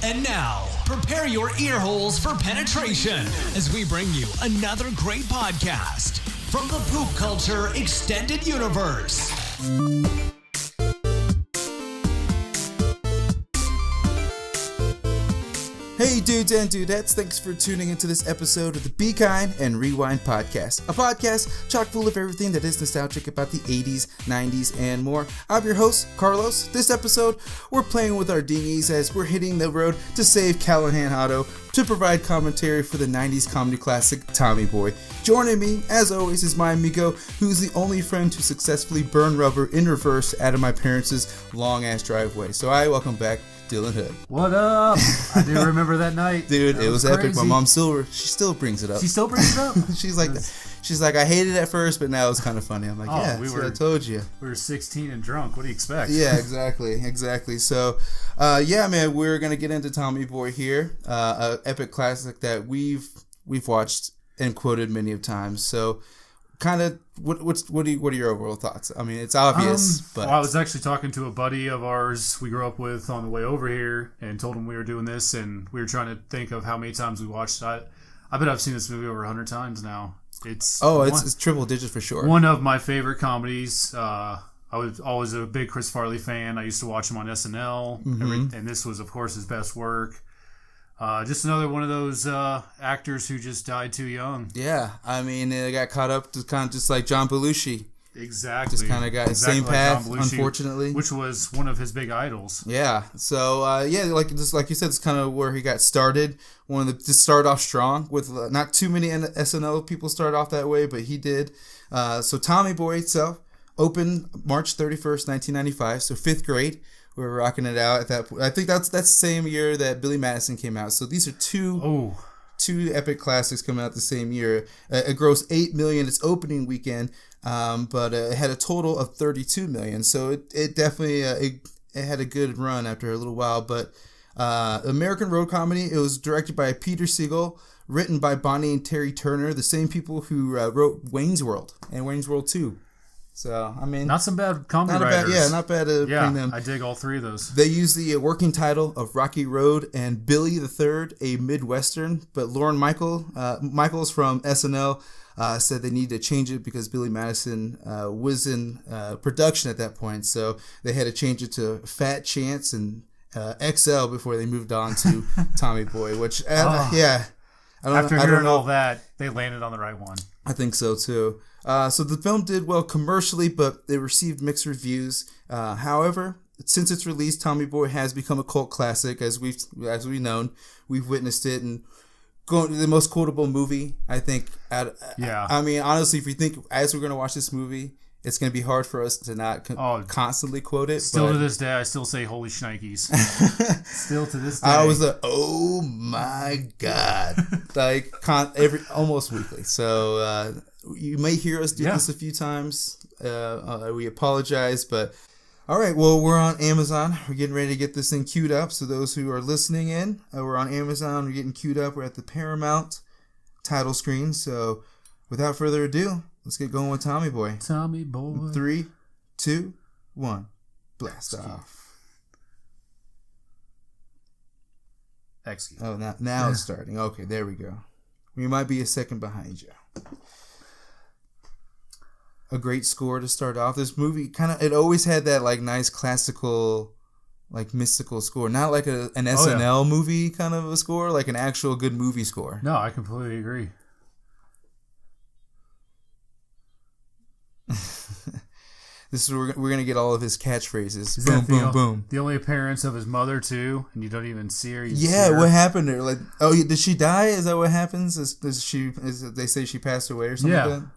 And now, prepare your ear holes for penetration as we bring you another great podcast from the Poop Culture Extended Universe. Hey dudes and dudettes, thanks for tuning into this episode of the Be Kind and Rewind podcast, a podcast chock full of everything that is nostalgic about the 80s, 90s, and more. I'm your host, Carlos. This episode, we're playing with our dinghies as we're hitting the road to save Callahan Auto to provide commentary for the 90s comedy classic Tommy Boy. Joining me, as always, is my amigo, who's the only friend to successfully burn rubber in reverse out of my parents' long-ass driveway. So I welcome back Dylan Hood. What up? I do remember that night. Dude, it was epic. My mom she still brings it up. She still brings it up? She's like, I hated it at first, but now it's kind of funny. I'm like, I told you. We were 16 and drunk. What do you expect? Yeah, exactly. So, man, we're going to get into Tommy Boy here, an epic classic that we've watched and quoted many of times. So, kind of, what are your overall thoughts? I mean, it's obvious, but... Well, I was actually talking to a buddy of ours we grew up with on the way over here and told him we were doing this, and we were trying to think of how many times we watched it. I bet I've seen this movie over 100 times now. It's triple digits for sure. One of my favorite comedies. I was always a big Chris Farley fan. I used to watch him on SNL, and this was, of course, his best work. Just another one of those actors who just died too young. Yeah, I mean, they got caught up to kind of just like John Belushi. Exactly. Just kind of got the same path, unfortunately. Which was one of his big idols. Yeah. So, like you said, it's kind of where he got started. Just started off strong with not too many SNL people start off that way, but he did. So Tommy Boy itself opened March 31st, 1995, so 5th grade. We were rocking it out at that point. I think that's the same year that Billy Madison came out. So these are two epic classics coming out the same year. It grossed $8 million its opening weekend, but it had a total of $32 million. So it definitely it had a good run after a little while. But American Road Comedy. It was directed by Peter Segal, written by Bonnie and Terry Turner, the same people who wrote Wayne's World and Wayne's World 2. So, I mean... Not some bad comedy writers. Not bad to bring them. I dig all three of those. They use the working title of Rocky Road and Billy the Third, a Midwestern, but Lorne Michaels from SNL said they needed to change it because Billy Madison was in production at that point, so they had to change it to Fat Chance and XL before they moved on to Tommy Boy, which, After hearing all that, they landed on the right one. I think so, too. So the film did well commercially, but it received mixed reviews. However, since its release, Tommy Boy has become a cult classic, as we've known. We've witnessed it, and the most quotable movie, I think. I mean, honestly, if you think as we're going to watch this movie, it's going to be hard for us to not constantly quote it. Still to this day, I still say "Holy Schnikes." Still to this day, I was like, "Oh my god!" like almost weekly. So. You may hear us do this a few times. We apologize, but all right. Well, we're on Amazon. We're getting ready to get this thing queued up. So those who are listening in, we're on Amazon. We're getting queued up. We're at the Paramount title screen. So without further ado, let's get going with Tommy Boy. Tommy Boy. 3, 2, 1, blast off. Excuse. Oh, now it's starting. Okay, there we go. We might be a second behind you. A great score to start off. This movie it always had that like nice classical, like mystical score. Not like an SNL movie kind of a score, like an actual good movie score. No, I completely agree. This is we're gonna get all of his catchphrases. Is boom, boom, boom. The only appearance of his mother too, and you don't even see her. What happened to her? Like, did she die? Is that what happens? They say she passed away or something like that?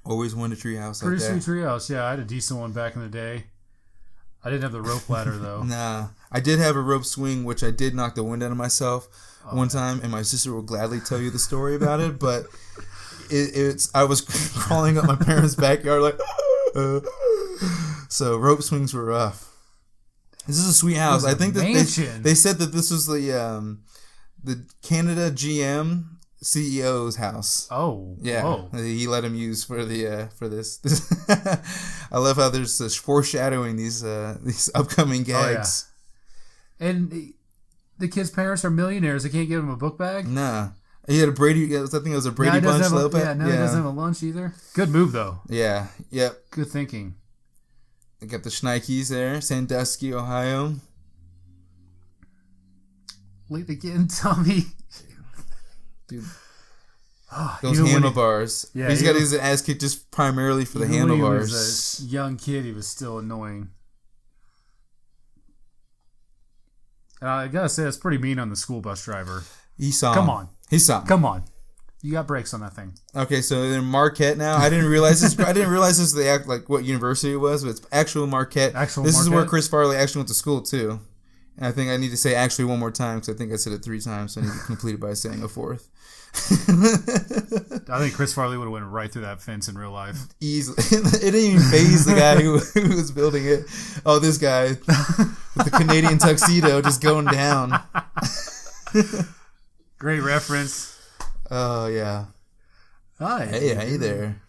Always wanted a treehouse like that. Pretty sweet treehouse, yeah. I had a decent one back in the day. I didn't have the rope ladder, though. Nah. I did have a rope swing, which I did knock the wind out of myself one time, and my sister will gladly tell you the story about it, but I was crawling up my parents' backyard like... So rope swings were rough. This is a sweet house. I think that they said that this was the Canada GM CEO's house. Oh, Yeah, whoa. he let him use for the for this. I love how there's this foreshadowing these upcoming gags. Oh, yeah. And the kid's parents are millionaires. They can't give him a book bag. Nah, he had a Brady. I think it was a Brady Bunch. He doesn't have a lunch either. Good move though. Yeah. Yep. Good thinking. They got the Schnikes there, Sandusky, Ohio. Late again, Tommy. Dude, those handlebars. He's got his ass kicked just primarily for the handlebars. When he was a young kid, he was still annoying. I gotta say, that's pretty mean on the school bus driver. He saw him. Come on. He saw him. Come on. You got brakes on that thing. Okay, so they're in Marquette now. I didn't realize this. I didn't realize this was like what university it was, but it's actual Marquette. This is where Chris Farley actually went to school too. And I think I need to say actually one more time because I think I said it 3 times, so I need to complete it by saying a 4th. I think Chris Farley would have went right through that fence in real life. Easily. It didn't even faze the guy who was building it. Oh, this guy with the Canadian tuxedo just going down. Great reference. Oh, yeah. Hi. Hey there.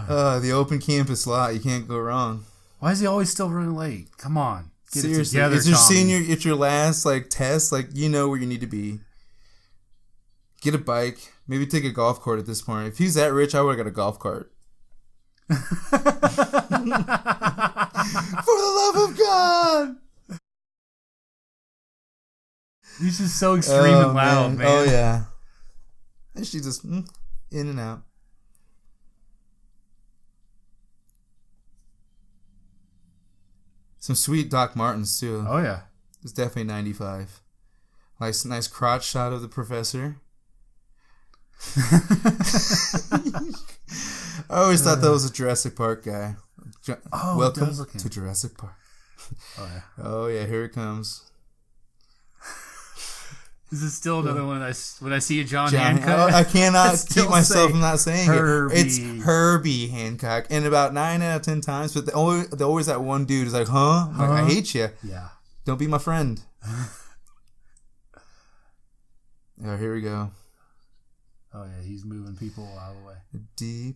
The open campus lot. You can't go wrong. Why is he always still running late? Come on. Get Seriously, it together, it's your Tommy. senior. It's your last test. You know where you need to be. Get a bike. Maybe take a golf cart at this point. If he's that rich, I would have got a golf cart. For the love of God! He's just so extreme and loud, man. Oh yeah. And she just in and out. Some sweet Doc Martens too. Oh yeah. It's definitely 95. Nice crotch shot of the professor. I always thought that was a Jurassic Park guy. Welcome to Jurassic Park. Oh yeah. Oh yeah, here it comes. This is still another one when I see a John Hancock. I cannot keep myself from not saying Herbie. it. It's Herbie Hancock. And about 9 out of 10 times, but always that one dude is like, huh? I'm like, I hate you. Yeah. Don't be my friend. Oh, here we go. Oh, yeah. He's moving people out of the way. D+.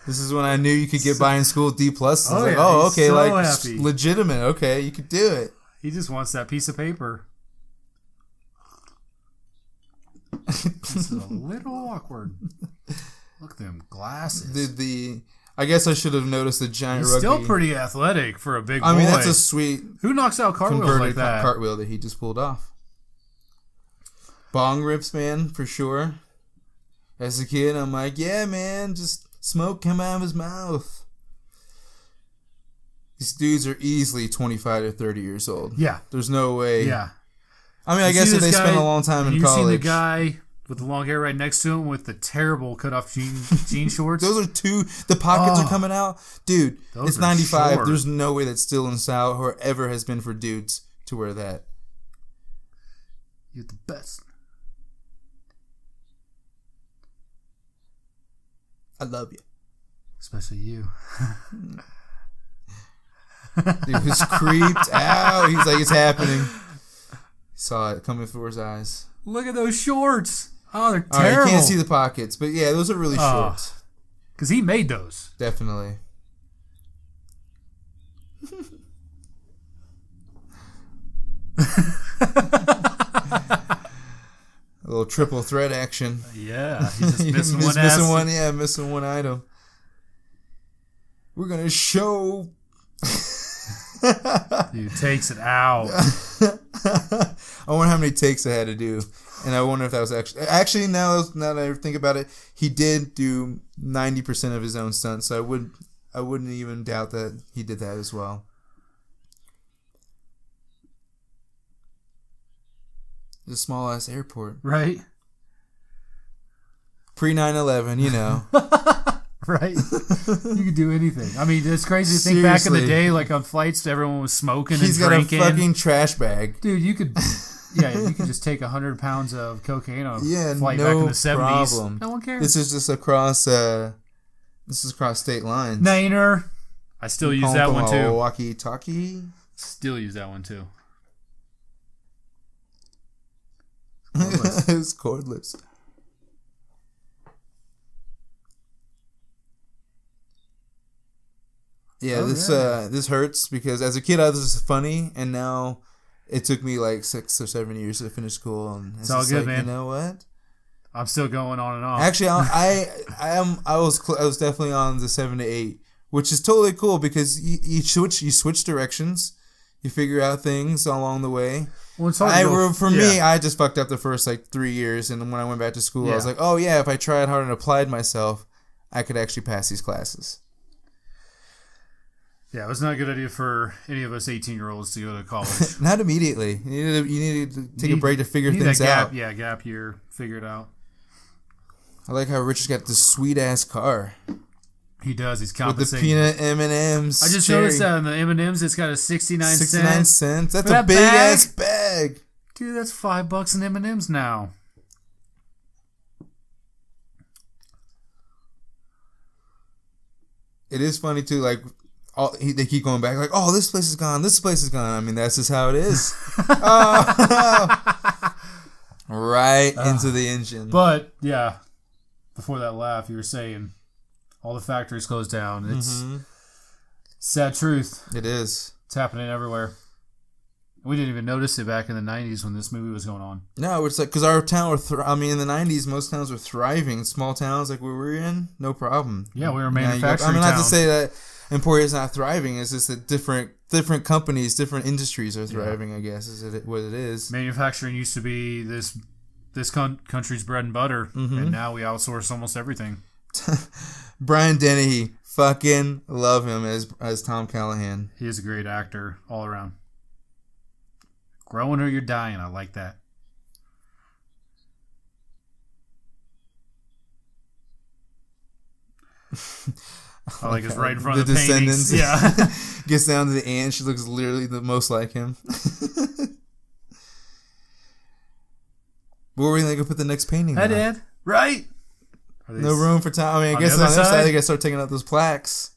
This is when I knew you could get by in school with D+. Okay, happy. Legitimate. Okay, you could do it. He just wants that piece of paper. This is a little awkward. Look at them glasses. I guess I should have noticed the giant He's rugby. still pretty athletic for a big boy. I mean, that's a sweet Who knocks out cartwheels converted like that? cartwheel that he just pulled off. Bong rips, man, for sure. As a kid, I'm like, yeah, man, just smoke come out of his mouth. These dudes are easily 25 to 30 years old. Yeah. There's no way. Yeah. I mean, I guess if they spent a long time in college. You seen the guy with the long hair right next to him with the terrible cut-off jean shorts? Those are the pockets are coming out. Dude, it's 95. Short. There's no way that's still in style or ever has been for dudes to wear that. You're the best. I love you. Especially you. Dude, he's creeped out. He's like, it's happening. He saw it coming before his eyes. Look at those shorts. Oh, they're All terrible. Right, you can't see the pockets, but yeah, those are really short. Because he made those. Definitely. A little triple threat action. Yeah, he's just missing one item. We're gonna show. Dude takes it out. I wonder how many takes I had to do, and I wonder if that was actually now that I think about it, he did do 90% of his own stunts. So I wouldn't even doubt that he did that as well. It's a small ass airport, right? Pre 9/11, you know. Right? You could do anything. I mean, it's crazy to think back in the day, like on flights, everyone was smoking and drinking. He's got a fucking trash bag. Dude, you could just take 100 pounds of cocaine on a flight back in the 70s. Problem. No one cares. This is just across state lines. Nainer. I still use that one too. Walkie-talkie. Still use that one too. It's cordless. Yeah, this hurts because as a kid I was funny, and now it took me like 6 or 7 years to finish school, and it's all good, man. You know what? I'm still going on and off. Actually, I was definitely on the 7 to 8, which is totally cool because you switch directions, you figure out things along the way. Well, it's hard for me, I just fucked up the first like 3 years, and then when I went back to school, I was like, oh yeah, if I tried hard and applied myself, I could actually pass these classes. Yeah, it was not a good idea for any of us 18-year-olds to go to college. Not immediately. You needed to take a break to figure things out. Yeah, gap year, figure it out. I like how Richard's got this sweet-ass car. He does. He's compensating. With the peanut M&Ms. I just noticed that on the M&Ms, it's got a 69 cents. 69 cents? That's a big-ass bag. Dude, that's $5 in M&Ms now. It is funny, too, like... they keep going back like, oh, this place is gone. This place is gone. I mean, that's just how it is. Right into the engine. But, yeah, before that laugh, you were saying all the factories closed down. It's sad truth. It is. It's happening everywhere. We didn't even notice it back in the 90s when this movie was going on. No, it's like, because our town, in the 90s, most towns were thriving. Small towns like we were in, no problem. Yeah, we were a manufacturing town. Not to say that Emporia's not thriving. It's just that different companies, different industries are thriving, I guess, is what it is. Manufacturing used to be this country's bread and butter, and now we outsource almost everything. Brian Dennehy, fucking love him as Tom Callahan. He is a great actor all around. Growing or you're dying, I like that. I like it's right in front of the Descendants. paintings. Yeah. Gets down to the aunt. She looks literally the most like him. Where are we going to go put the next painting? Hey, Dad. Right. No room for time. I mean, I guess on the other side, they got to start taking out those plaques.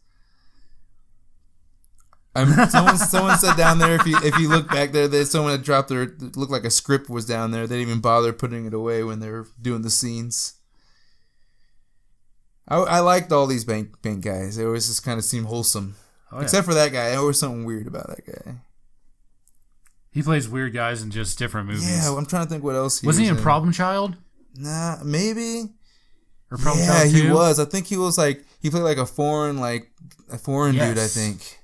Someone said down there, if you look back there, there's someone that dropped looked like a script was down there. They didn't even bother putting it away when they were doing the scenes. I liked all these bank guys. They always just kind of seem wholesome. Oh, yeah. Except for that guy. There was something weird about that guy. He plays weird guys in just different movies. Yeah, I'm trying to think what else Wasn't he in Problem Child? Nah, maybe. Or Problem Child 2? He was. I think he was like, he played like a foreign dude, I think.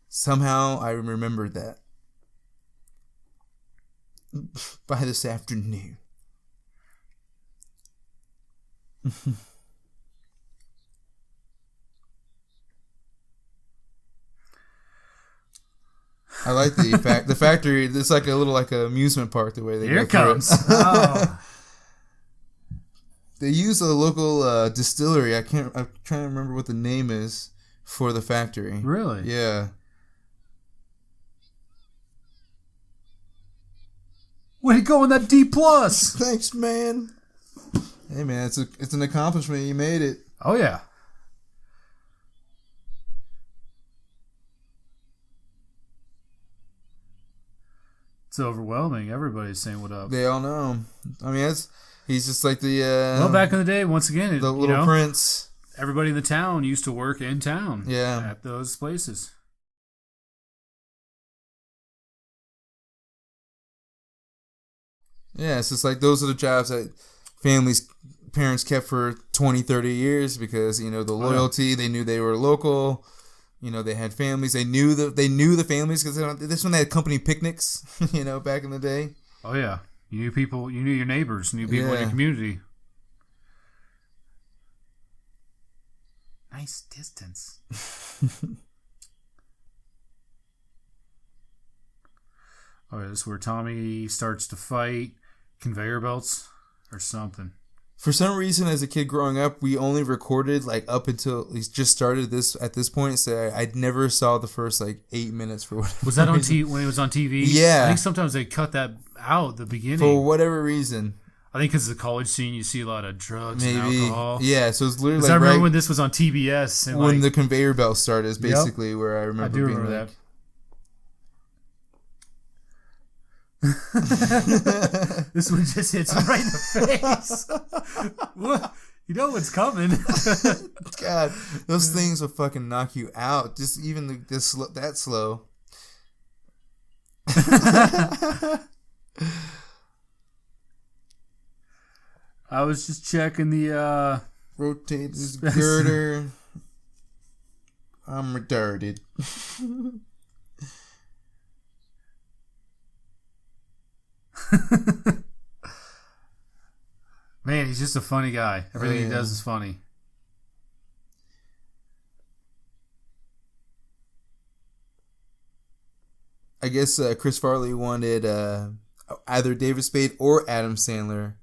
Somehow I remembered that. By this afternoon. I like the factory. It's like a little amusement park the way they Here it comes. Oh. They use a local distillery. I'm trying to remember what the name is for the factory. Really? Yeah. Way to go on that D+. Thanks, man. Hey, man, it's an accomplishment. You made it. Oh yeah. It's overwhelming. Everybody's saying what up. They all know him. I mean, he's just like the... well, back in the day, once again... The Little Prince. Everybody in the town used to work in town. Yeah. At those places. Yeah, it's just like those are the jobs that parents kept for 20, 30 years because, the loyalty, they knew they were local. They had families. They knew the families because this one they had company picnics, back in the day. Oh yeah, you knew people. You knew your neighbors. Knew people in your community. Nice distance. Oh, yeah, this is where Tommy starts to fight conveyor belts or something. For some reason, as a kid growing up, we only recorded up until he just started this at this point. So I never saw the first 8 minutes for whatever. Was that on when it was on TV? Yeah, I think sometimes they cut that out at the beginning for whatever reason. I think because of the college scene, you see a lot of drugs and Maybe. alcohol. Yeah, so it's literally Because like I remember right when this was on TBS. And when the conveyor belt started is basically where I remember I do being remember like, that. This one just hits him right in the face. What? You know what's coming. God, those things will fucking knock you out. Just even that slow. I was just checking the Rotate this girder. I'm retarded. Man, he's just a funny guy. Everything he does is funny. I guess Chris Farley wanted either David Spade or Adam Sandler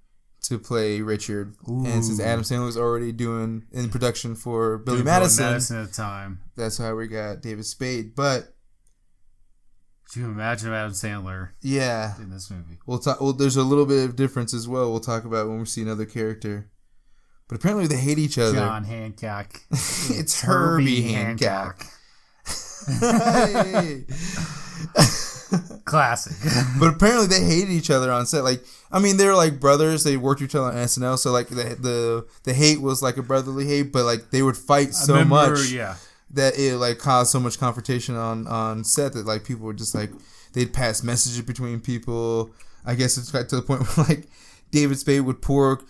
to play Richard. Ooh. And since Adam Sandler was already doing in production for Billy Doing Madison, Madison at the time. that's how we got David Spade. But Could you imagine Adam Sandler yeah, in this movie? we'll talk. Well, there's a little bit of difference as well. We'll talk about when we see another character. But apparently they hate each other. John Hancock. It's Herbie Hancock. Hey. Classic. But apparently they hated each other on set. Like, I mean, they're like brothers. They worked with each other on SNL. So like the hate was like a brotherly hate, but like they would fight so much that it like caused so much confrontation on set that like people were just like they'd pass messages between people. I guess it's got to the point where like David Spade would poured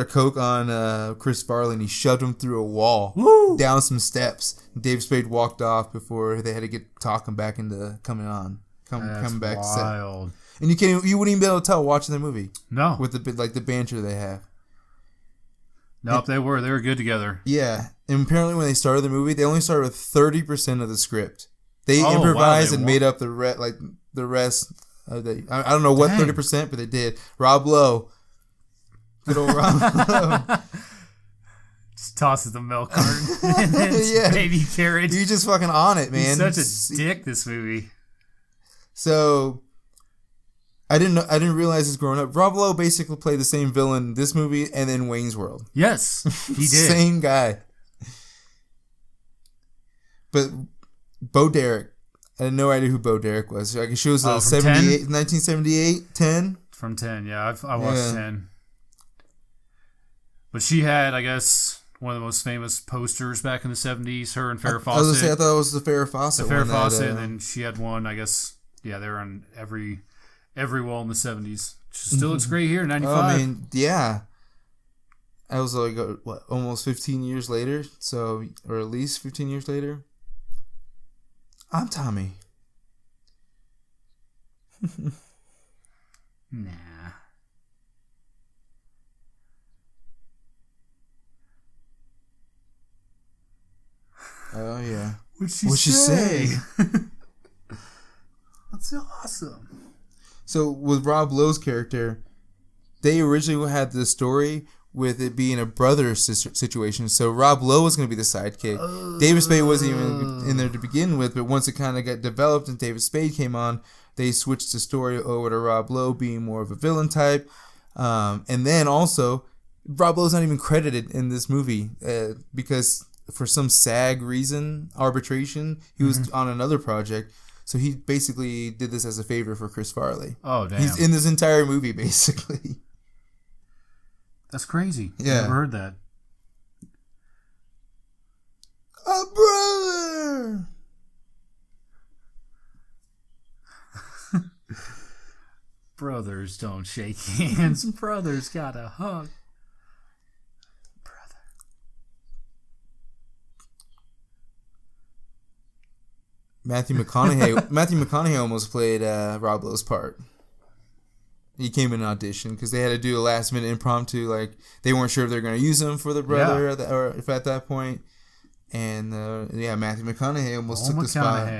a Coke on Chris Farley and he shoved him through a wall. Woo! Down some steps. David Spade walked off before they had to get talking back into coming back to set. Wild. And you wouldn't even be able to tell watching the movie. No. With the banter they have. Nope, they were good together. Yeah. And apparently when they started the movie, they only started with 30% of the script. They Oh, improvised wow, and made up the rest of the I don't know what 30%, but they did. Rob Lowe. Good old Rob Lowe. Just tosses the milk carton and then baby carriage. He's just fucking on it, man. He's such a dick, this movie. So I didn't realize this growing up. Rob Lowe basically played the same villain in this movie and then Wayne's World. Yes, he did. Same guy. But Bo Derek, I had no idea who Bo Derek was. I guess she was 1978, 10? From 10, yeah. I watched 10. But she had, I guess, one of the most famous posters back in the 70s, her and Farrah Fawcett. I was going to say, I thought it was the Farrah Fawcett one. The Farrah one Fawcett, and then she had one, I guess, yeah, they were on every wall in the 70s. She still looks great here, 95. I mean, yeah. I was like, what, almost 15 years later? So, or at least 15 years later? I'm Tommy. Nah. Oh, yeah. What'd she say? That's awesome. So, with Rob Lowe's character, they originally had the story with it being a brother situation. So, Rob Lowe was going to be the sidekick. David Spade wasn't even in there to begin with, but once it kind of got developed and David Spade came on, they switched the story over to Rob Lowe being more of a villain type. And then also, Rob Lowe's not even credited in this movie because for some SAG reason, arbitration, he was on another project. So he basically did this as a favor for Chris Farley. Oh, damn. He's in this entire movie, basically. That's crazy. Yeah. Never heard that. A brother! Brothers don't shake hands. Brothers got a hug. Brother. Matthew McConaughey almost played Rob Lowe's part. He came in an audition because they had to do a last minute impromptu. Like they weren't sure if they were going to use him for the brother or if at that point. And Matthew McConaughey almost took the spot.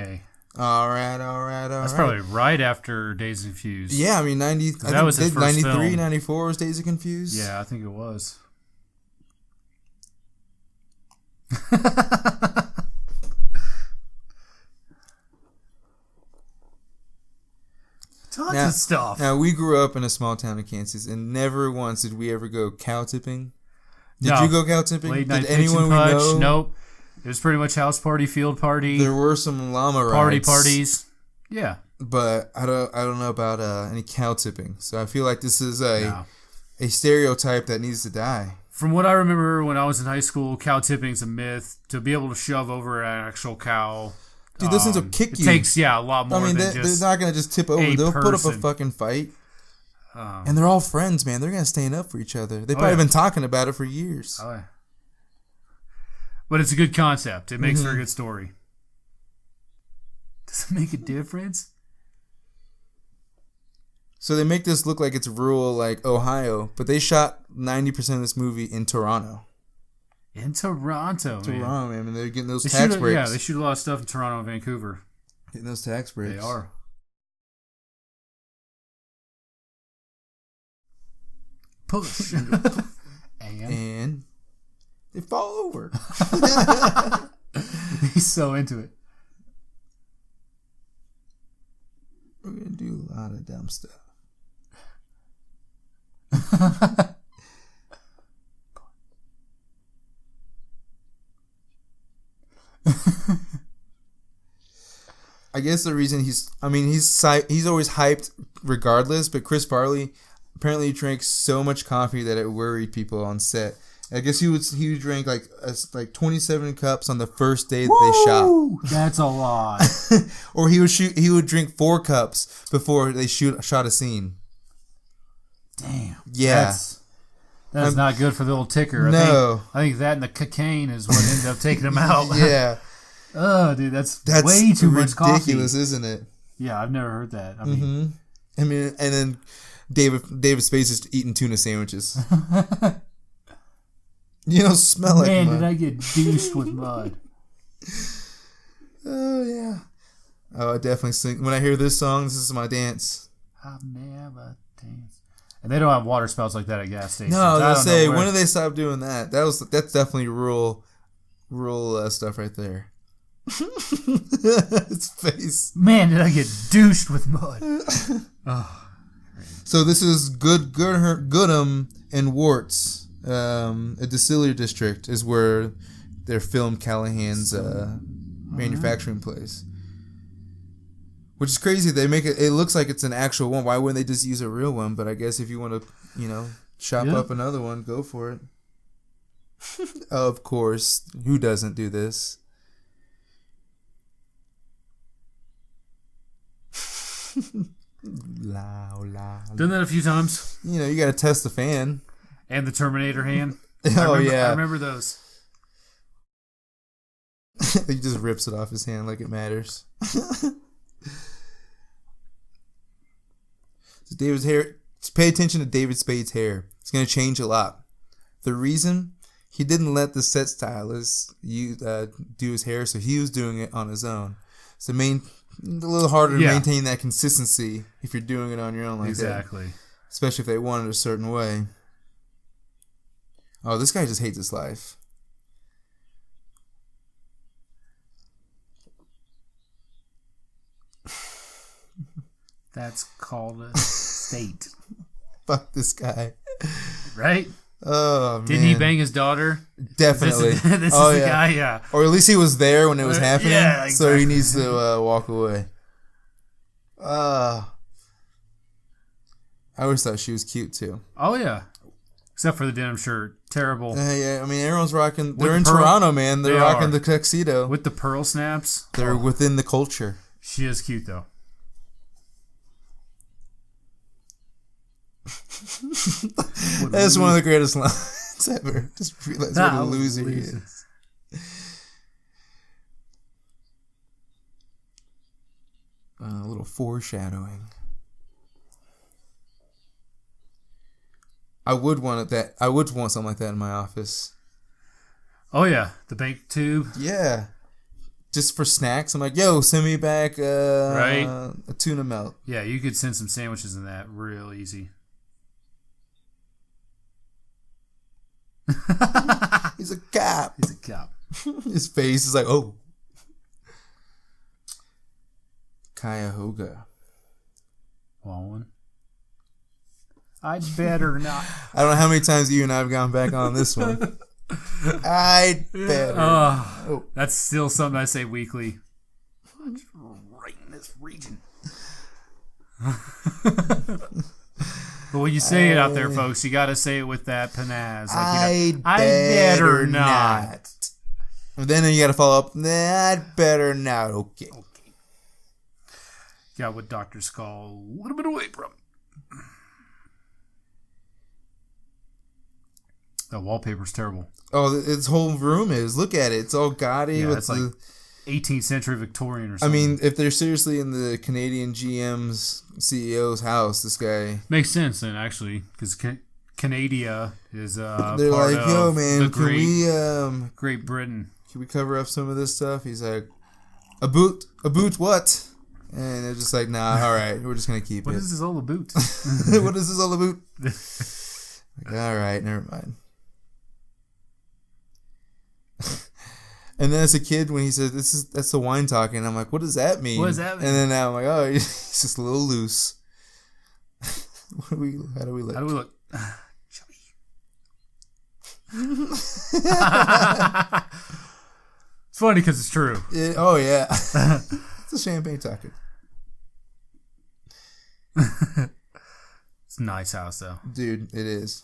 All right. That's probably right after Days of Confused. Yeah, I mean, that was his first 93, film. 94 was Days of Confused. Yeah, I think it was. Tons of stuff. Now, we grew up in a small town in Kansas, and never once did we ever go cow tipping. Did you go cow tipping? Late night did anyone we know? Nope. It was pretty much house party, field party. There were some llama rides. Parties. Yeah. But I don't know about any cow tipping. So I feel like this is a stereotype that needs to die. From what I remember when I was in high school, cow tipping's a myth. To be able to shove over an actual cow, dude, those things will kick you. It takes a lot more. I mean, they're not gonna just tip over. They'll put up a fucking fight. And they're all friends, man. They're gonna stand up for each other. They've probably been talking about it for years. Oh yeah. But it's a good concept. It makes for a good story. Does it make a difference? So they make this look like it's rural, like Ohio, but they shot 90% of this movie in Toronto. In Toronto, man. I mean, they're getting those tax breaks. Yeah, they shoot a lot of stuff in Toronto and Vancouver. Getting those tax breaks. They are. Push. and they fall over. He's so into it. We're going to do a lot of dumb stuff. I guess the reason he's always hyped regardless, but Chris Farley apparently drank so much coffee that it worried people on set. I guess he would drink like 27 cups on the first day that they shot. That's a lot. Or he would drink 4 cups before they shot a scene. Damn. Yeah. That's not good for the old ticker. I think that and the cocaine is what ended up taking him out. Yeah. Oh, dude, that's way too much coffee. Ridiculous, isn't it? Yeah, I've never heard that. I mean, and then David Spade is eating tuna sandwiches. You don't smell like mud. Man, did I get douched with mud. Oh, yeah. Oh, I definitely sing. When I hear this song, this is my dance. I've never danced. And they don't have water spouts like that at gas stations. No, I was going to say, when did they stop doing that? That's definitely rural stuff right there. His face. Man, did I get douched with mud. Oh. So this is Goodham and Warts. A distillery district is where they filmed Callahan's manufacturing place, which is crazy. They make it looks like it's an actual one. Why wouldn't they just use a real one? But I guess if you want to shop up another one, go for it. Of course, who doesn't do this? Loud. Done that a few times. You got to test the fan. And the Terminator hand. I remember those. He just rips it off his hand like it matters. So David's hair. Just pay attention to David Spade's hair. It's going to change a lot. The reason, he didn't let the set stylist do his hair, so he was doing it on his own. So a little harder to maintain that consistency if you're doing it on your own like that. Exactly. Especially if they want it a certain way. Oh, this guy just hates his life. That's called a state. Fuck this guy. Right? Oh, man. Didn't he bang his daughter? Definitely. This is the guy, yeah. Or at least he was there when it was happening. Yeah, exactly. So he needs to walk away. I always thought she was cute, too. Oh, yeah. Except for the denim shirt. Terrible. Yeah, I mean, everyone's rocking. They're in Toronto, man. They're rocking the tuxedo. With the pearl snaps. They're within the culture. She is cute, though. That's one of the greatest lines ever. Just realize what a loser he is. A little foreshadowing. I would want that. I would want something like that in my office. Oh yeah, the bank tube. Yeah, just for snacks. I'm like, yo, send me back a tuna melt. Yeah, you could send some sandwiches in that real easy. He's a cop. He's a cop. His face is like, oh. Cuyahoga. Wallen. I'd better not. I don't know how many times you and I have gone back on this one. I'd better. That's still something I say weekly. Right in this region. But when you say it out there, folks, you got to say it with that panaz. Like, I'd better not. And then you got to follow up. Nah, I'd better not. Okay. Got what doctors call a little bit away from. That wallpaper's terrible. Oh, its whole room is. Look at it. It's all gaudy. Yeah, with it's like 18th century Victorian or something. I mean, if they're seriously in the Canadian GM's CEO's house, this guy... Makes sense then, actually, because Canada is they're part like, of yo, man, the Great Britain. Can we cover up some of this stuff? He's like, a boot what? And they're just like, nah, all right, we're just going to keep it. What is this all about? What is this all about? Like, all right, never mind. And then as a kid, when he said, that's the wine talking, I'm like, what does that mean? What does that mean? And then now I'm like, oh, he's just a little loose. How do we look? How do we look? Chubby. It's funny because it's true. Oh, yeah. It's a champagne talking. It's a nice house, though. Dude, it is.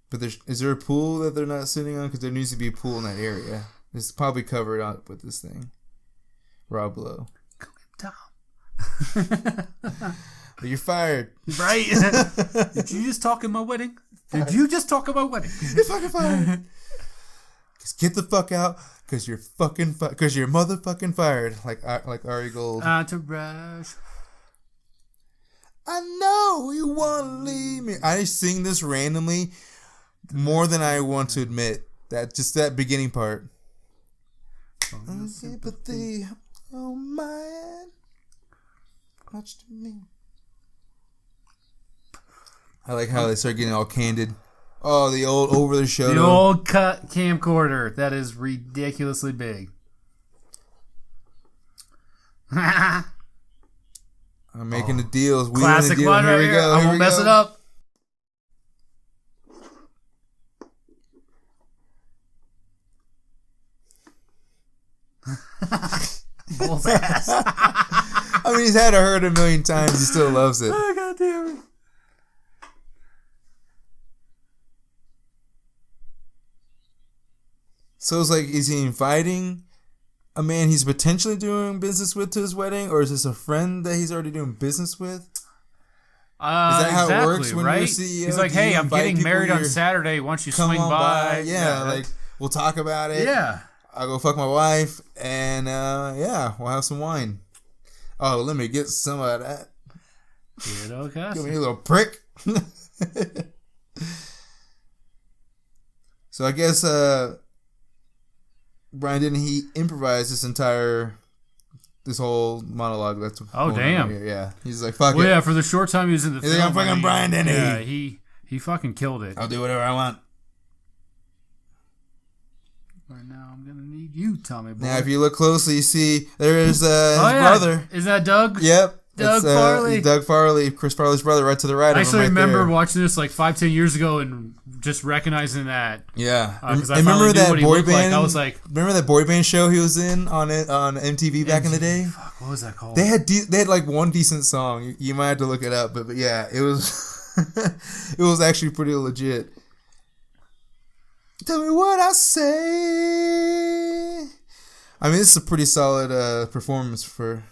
But is there a pool that they're not sitting on? Because there needs to be a pool in that area. It's probably covered up with this thing. Rob Lowe. Tom. But you're fired. Right? Did you just talk at my wedding? Did you just talk at my wedding? You're fucking fired. Just get the fuck out, because you're fucking because you're motherfucking fired. Like Ari Gold. Entourage. I know you want to leave me. I sing this randomly more than I want to admit. That beginning part. Sympathy, oh man, much to me. I like how they start getting all candid. Oh, the old over the shoulder. The old cut camcorder. That is ridiculously big. I'm making the deals. We Classic the deal. one right we here. go. I won't mess it up. Bull's ass. I mean, he's had it heard a million times. He still loves it. Oh, God damn it. So it's like, is he inviting a man he's potentially doing business with to his wedding, or is this a friend that he's already doing business with? Is that how it works when you're a CEO? He's like, hey, I'm getting married on Saturday. Why don't you swing by? Yeah, like, we'll talk about it. Yeah. I'll go fuck my wife, and we'll have some wine. Oh, let me get some of that. Give me a little prick. So I guess Brian, didn't he improvise this whole monologue? That's damn. Yeah, he's like, fuck it. Well, yeah, for the short time he was in the film. He's like, I'm fucking Brian, didn't he? Yeah, he fucking killed it. I'll do whatever I want. Right now, I'm gonna need you, Tommy boy. Now, if you look closely, you see there is his brother. Is that Doug? Yep. Doug Farley. Doug Farley, Chris Farley's brother, right to the right. I actually remember there. watching this like 5-10 years ago and just recognizing that. Yeah. Because I remember that boy band. Like. I was like, remember that boy band show he was in on MTV back in the day? Fuck, what was that called? They had like one decent song. You might have to look it up, but yeah, it was it was actually pretty legit. Tell me what I say. I mean, this is a pretty solid performance for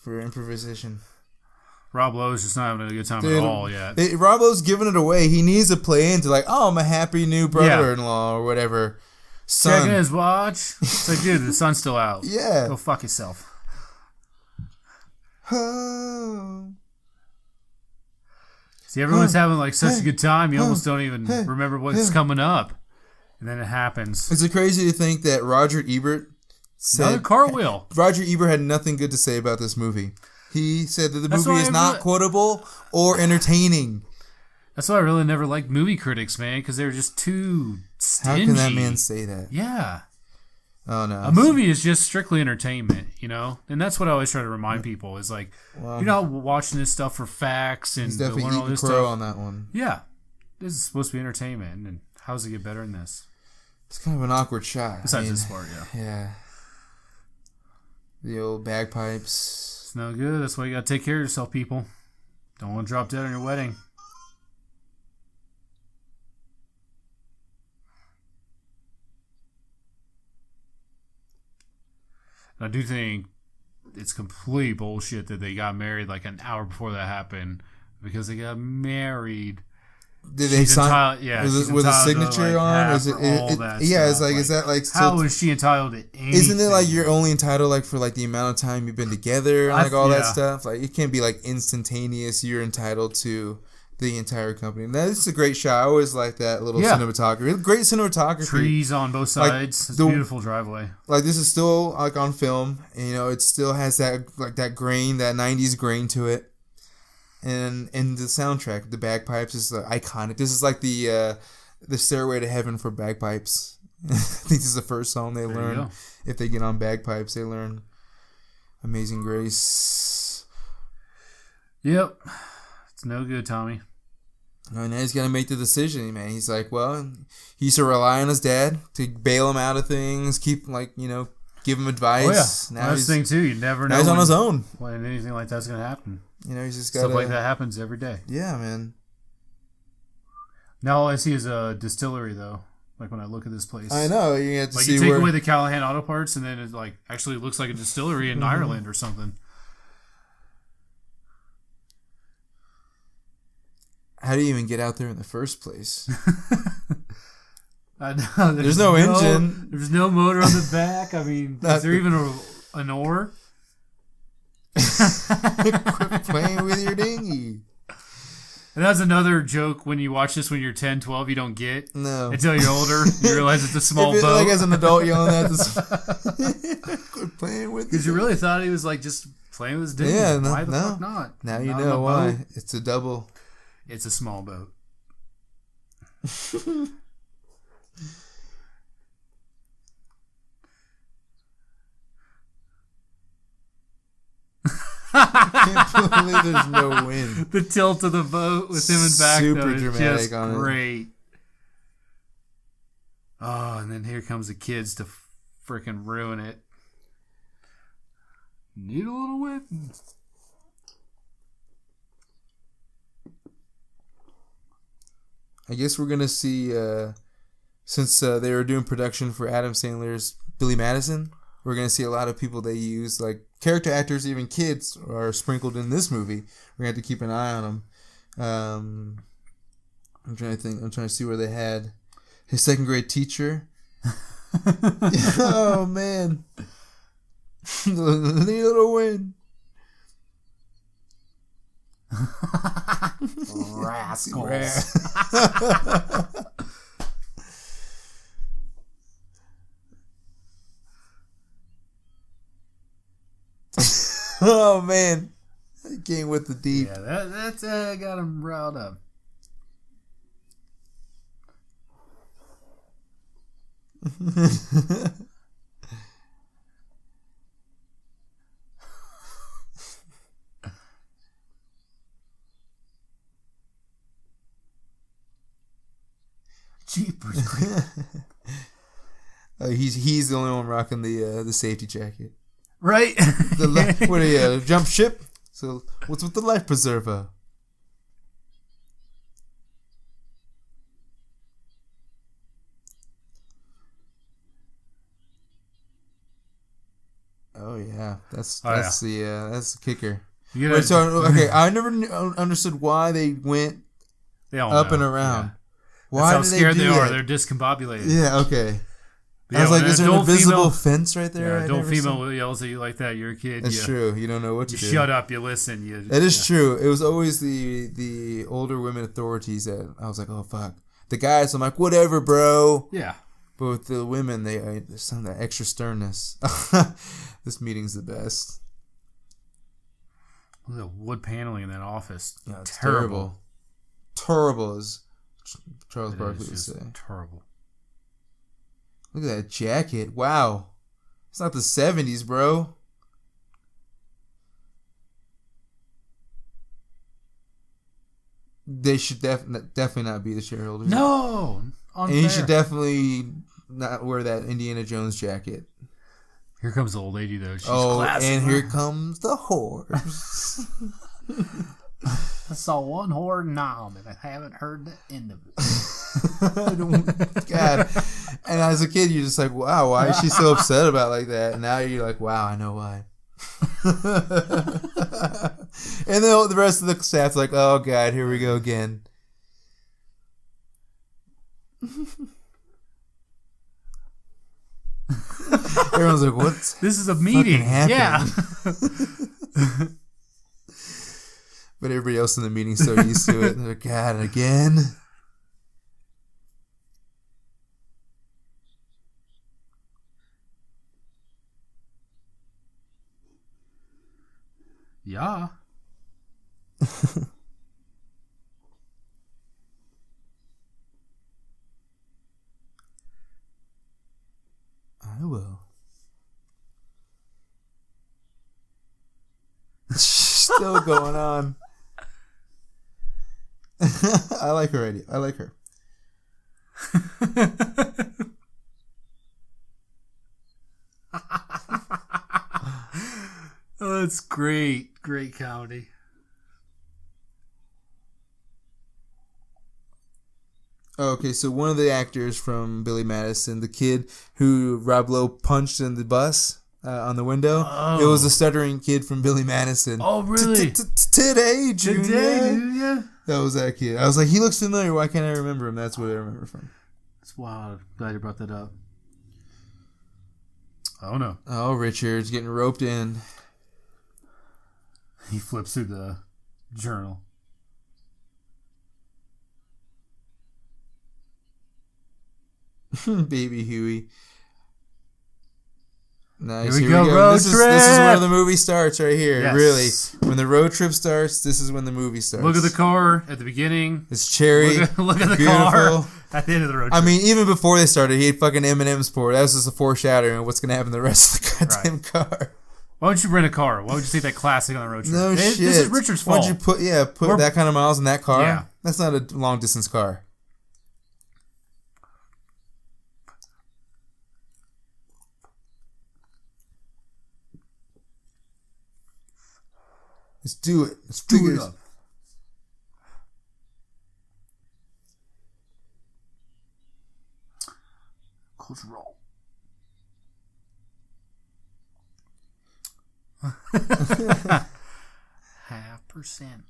improvisation. Rob Lowe's just not having a good time at all yet. Rob Lowe's giving it away. He needs to play into like, oh, I'm a happy new brother-in-law or whatever. Son. Checking his watch. It's like, dude, the sun's still out. Yeah. Go fuck yourself. Oh. See, everyone's having like such a good time, you almost don't even remember what's coming up. And then it happens. Is it crazy to think that Roger Ebert said... Another cartwheel. Roger Ebert had nothing good to say about this movie. He said that the movie is not quotable or entertaining. That's why I really never liked movie critics, man, because they were just too stingy. How can that man say that? Yeah. Oh no, a movie is just strictly entertainment, you know, and that's what I always try to remind people is like, you're not watching this stuff for facts and he's to definitely learn all eating this crow stuff. on that one. Yeah, this is supposed to be entertainment, and how does it get better than this? It's kind of an awkward shot. Besides this part, yeah. Yeah. The old bagpipes. It's no good. That's why you gotta take care of yourself, people. Don't want to drop dead on your wedding. And I do think it's complete bullshit that they got married like an hour before that happened, because they got married. Did they sign? Yeah, with a signature on? Is it? Yeah, it's like, is that like? How is she entitled to anything? Isn't it like you're only entitled like for like the amount of time you've been together and like all that stuff? Like it can't be like instantaneous. You're entitled to the entire company. And that is a great shot. I always like that little cinematography. Great cinematography. Trees on both sides. It's a beautiful driveway. Like this is still like on film, and you know it still has that like that grain, that '90s grain to it. And the soundtrack, the bagpipes is iconic. This is like the Stairway to Heaven for bagpipes. I think this is the first song they learn. If they get on bagpipes, they learn Amazing Grace. Yep. It's no good, Tommy. And now he's got to make the decision, man. He's like, well, he used to rely on his dad to bail him out of things, keep, like, you know, give him advice. Oh, yeah. Now that's the thing, too. You never know. Now he's on his own. When anything like that's going to happen. You know, he's just got stuff like that happens every day. Yeah, man. Now all I see is a distillery, though. Like when I look at this place, I know you have to see you take away the Callahan Auto Parts, and then it like actually looks like a distillery in Ireland or something. How do you even get out there in the first place? I know, there's no engine. There's no motor on the back. I mean, is there even an oar? Quit playing with your dinghy. And that's another joke when you watch this when you're 10, 12, you don't get. No. Until you're older, you realize it's a small boat. Like as an adult yelling at this. Quit playing with it. Because you really thought he was like just playing with his dinghy. Yeah, why the fuck not? Now you know why. Boat. It's a double. It's a small boat. I can't believe there's no wind. The tilt of the boat with him in back, super though, dramatic just on great. It. Oh, and then here comes the kids to freaking ruin it. Need a little wind. I guess we're gonna see since they were doing production for Adam Sandler's Billy Madison. We're going to see a lot of people they use, like character actors, even kids, are sprinkled in this movie. We're going to have to keep an eye on them. I'm trying to think. I'm trying to see where they had his second grade teacher. Oh, man. Little win. Rascals. Oh man, he came with the deep. Yeah, that's got him riled up. Jeepers! He's the only one rocking the safety jacket. Right? What are you, jump ship? So what's with the life preserver? Oh yeah, that's the kicker. Wait, so okay, I never understood why they went up and around. Yeah. Why That's how scared they are. That? They're discombobulated. Yeah. Okay. Yeah, I was like, is there an invisible fence right there? Yeah, adult female yells at you like that. You're a kid. That's true. You don't know what to do. Shut up. You listen. That is true. It was always the older women authorities that I was like, oh, fuck. The guys, I'm like, whatever, bro. Yeah. But with the women, there's some of that extra sternness. This meeting's the best. Look at the wood paneling in that office. Yeah, it's terrible. Terrible, as Charles Barkley would say. Terrible. Look at that jacket. Wow. It's not the 70s, bro. They should definitely not be the shareholders. No! Unfair. And he should definitely not wear that Indiana Jones jacket. Here comes the old lady, though. She's classic. And here comes the horse. I saw one whore now, and I haven't heard the end of it. God. And as a kid, you're just like, wow, why is she so upset about like that? And now you're like, wow, I know why. And then the rest of the staff's like, oh, God, here we go again. Everyone's like, what? This is a meeting. Yeah. But everybody else in the meeting's so used to it. They're like, God, again? Yeah. I will. Still going on. I like her idea. I like her. Oh, that's great. Great comedy. Okay, so one of the actors from Billy Madison, the kid who Rob Lowe punched in the bus on the window, it was a stuttering kid from Billy Madison. Oh, really? Today, Junior. Today, Junior. That was that kid. I was like, he looks familiar. Why can't I remember him? That's what I remember from. That's wild. Glad you brought that up. I don't know. Oh, Richard's getting roped in. He flips through the journal. Baby Huey. Nice. Here we go. Road this trip. This is where the movie starts right here. Yes. Really. When the road trip starts, this is when the movie starts. Look at the car at the beginning. It's cherry. Look at the beautiful car at the end of the road trip. I mean, even before they started, he had fucking M&M's pour. That was just a foreshadowing of what's going to happen to the rest of the goddamn car. Why would you rent a car? Why would you take that classic on the road trip? No shit. This is Richard's fault. Why'd you put that kind of miles in that car? Yeah. That's not a long distance car. Let's do it. Let's do it. Close roll. Half percent.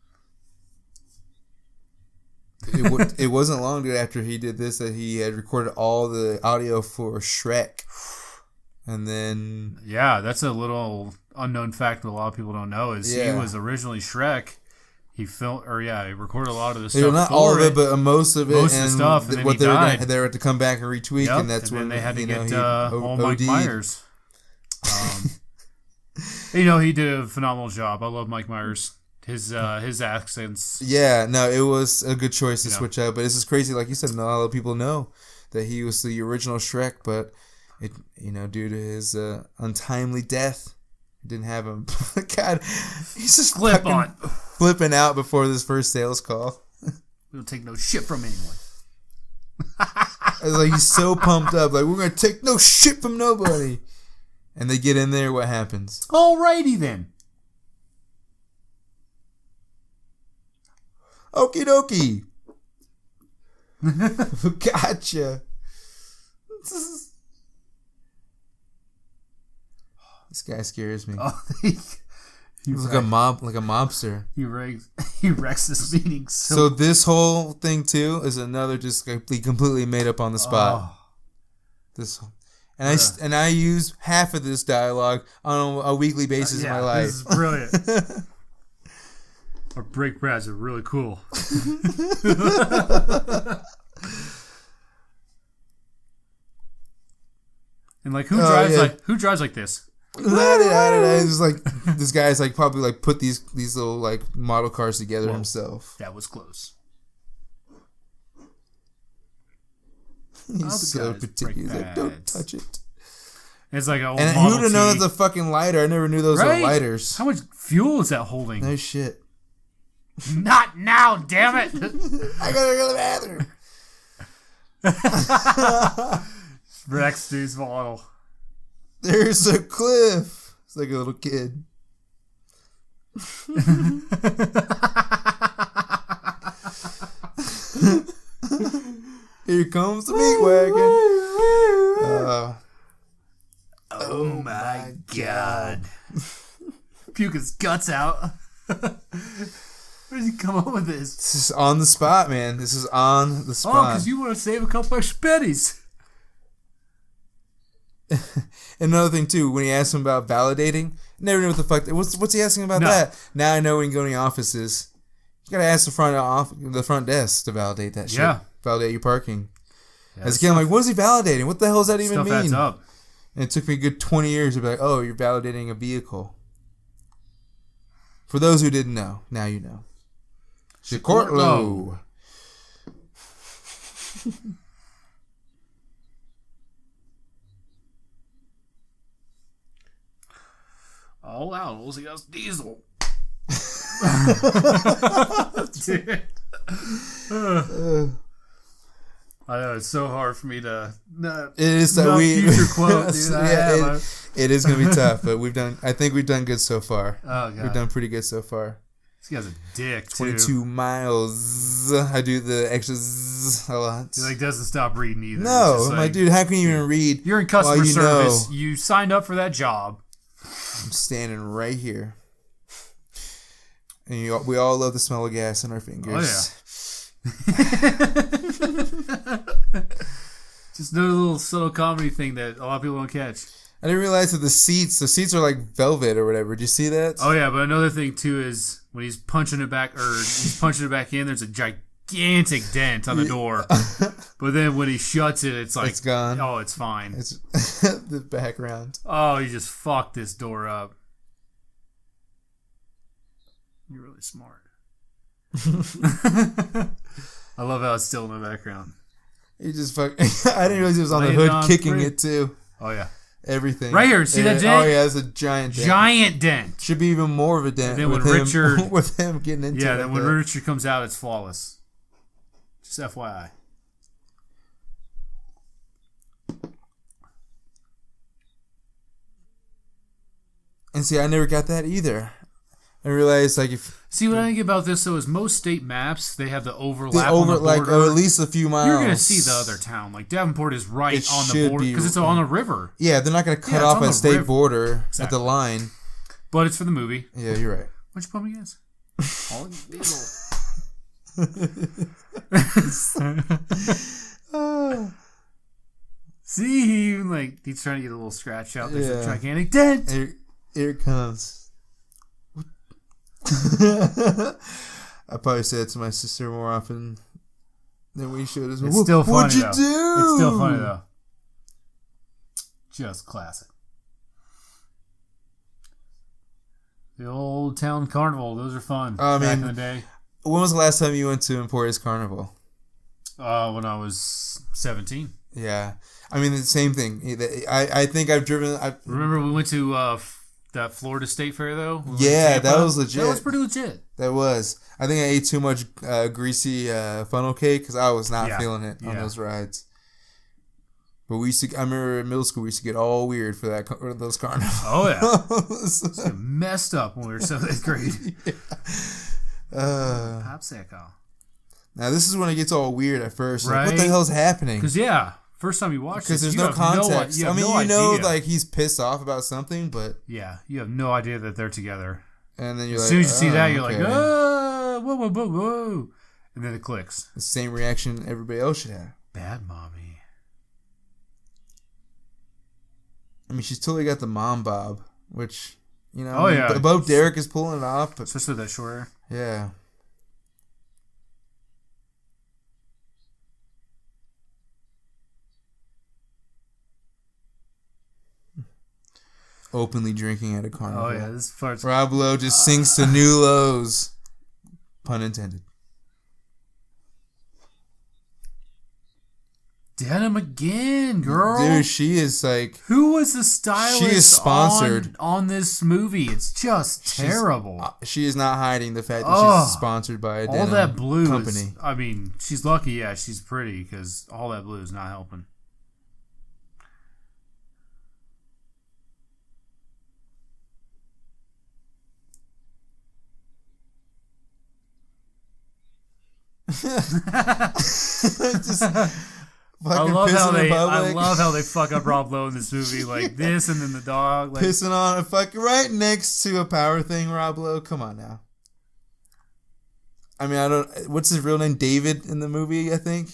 It wasn't long, dude, after he did this that he had recorded all the audio for Shrek. And then... Yeah, that's a little unknown fact that a lot of people don't know is he was originally Shrek. He recorded a lot of the stuff. Not all of it, but most of it. Most of the stuff, and then what he died. They were to come back and retweak, and that's when they had to get old Mike Myers. He did a phenomenal job. I love Mike Myers. His accents. Yeah, no, it was a good choice to switch out. But this is crazy, like you said. Not a lot of people know that he was the original Shrek, but it, due to his untimely death, didn't have him. God, he's just flipping out before this first sales call. We don't take no shit from anyone. Like he's so pumped up, like we're gonna take no shit from nobody. And they get in there. What happens? Alrighty then. Okie dokie. Gotcha. This guy scares me. Oh, he's like a mobster. He wrecks this meeting. So this whole thing too is another just completely made up on the spot. Oh. And I use half of this dialogue on a weekly basis in my life. This is brilliant. Our brake pads are really cool. And like who drives like this? It's like this guy's like probably like put these little like model cars together himself. That was close. He's so particular. He's like, don't touch it. It's like an old And Model who'd have known T. that's a fucking lighter? I never knew those were lighters. How much fuel is that holding? No shit. Not now, damn it! I gotta go to the bathroom. Rex dude's model. There's a cliff. It's like a little kid. Here comes the meat wagon. Oh my god. Puke his guts out. Where does he come up with this? This is on the spot, man. This is on the Oh, spot. because you want to save a couple extra pennies. Another thing too, when he asked him about validating, never knew what the fuck. What's he asking about that? Now I know when you go to the offices, you gotta ask the front desk to validate that shit. Yeah. Validate your parking. Yeah, As again, I'm like, what is he validating? What the hell does that even stuff mean? adds up. And it took me a good 20 years to be like, oh, you're validating a vehicle. For those who didn't know, now you know. Chicortlo. All owls, he goes diesel. Dude. I know, it's so hard for me to not, It is that not we future quote, dude. it is gonna be tough, but I think we've done good so far. Oh god. We've done pretty good so far. This guy's a dick, 22 miles. I do the extra zzz a lot. He doesn't stop reading either. No, It's I'm like, dude, how can you even read? You're in customer you service. know You signed up for that job. I'm standing right here. And we all love the smell of gas on our fingers. Oh, yeah. Just another little subtle comedy thing that a lot of people don't catch. I didn't realize that the seats are like velvet or whatever. Did you see that? Oh, yeah, but another thing, too, is when he's punching it back in, there's a gigantic dent on the door. But then when he shuts it, it's like, it's gone. Oh, it's fine. It's the background. Oh, he just fucked this door up. You're really smart. I love how it's still in the background. He just I didn't realize he was on the hood kicking it too. Oh yeah. Everything. Right here, see that dent? Oh yeah, it's a giant dent. Giant dent. Should be even more of a dent. And then with when him, Richard with him getting into it. Yeah, then when Richard comes out, it's flawless. Just FYI. And see, I never got that either. I realized see what I think about this though is most state maps they have the overlap on the border. like at least a few miles. You're gonna see the other town. Like Davenport is right on the border because it's on a river. Yeah, they're not gonna cut off a state border at the line. But it's for the movie. Yeah, you're right. What'd you put me against? All See, he's trying to get a little scratch out. There's a gigantic dent. Here it comes. I probably say it to my sister more often than we should. It's still funny. What'd you do? It's still funny though. Just classic. The old town carnival. Those are fun. Back in the day. When was the last time you went to Emporia's Carnival? When I was 17. Yeah, I mean the same thing. I think I've driven. Remember we went to that Florida State Fair though? Yeah, that was legit. That was pretty legit. That was. I think I ate too much greasy funnel cake because I was not feeling it on those rides. But I remember in middle school we used to get all weird for those carnivals. Oh yeah, messed up when we were 7th grade. Popsicle. Now this is when it gets all weird at first. Right? Like, what the hell's happening? Because first time you watch it, because there's no context. He's pissed off about something, but you have no idea that they're together. And then you're as soon as you see that, you're like, oh, whoa, whoa, whoa, whoa, and then it clicks. The same reaction everybody else should have. Bad mommy. I mean, she's totally got the mom bob, which yeah, above Derek is pulling it off, but especially that short hair. Yeah. Openly drinking at a carnival. Oh yeah, this part's Rob Lowe just sinks to new lows. Pun intended. Denim again, girl. Dude, she is like... Who was the stylist? She is sponsored on this movie? It's just terrible. She is not hiding the fact that she's sponsored by a denim all that blue company. I mean, she's lucky. Yeah, she's pretty because all that blue is not helping. Just I love how they fuck up Rob Lowe in this movie, like this, and then the dog like pissing on a fucking right next to a power thing. Rob Lowe, come on now. I mean, I don't. What's his real name? David in the movie, I think.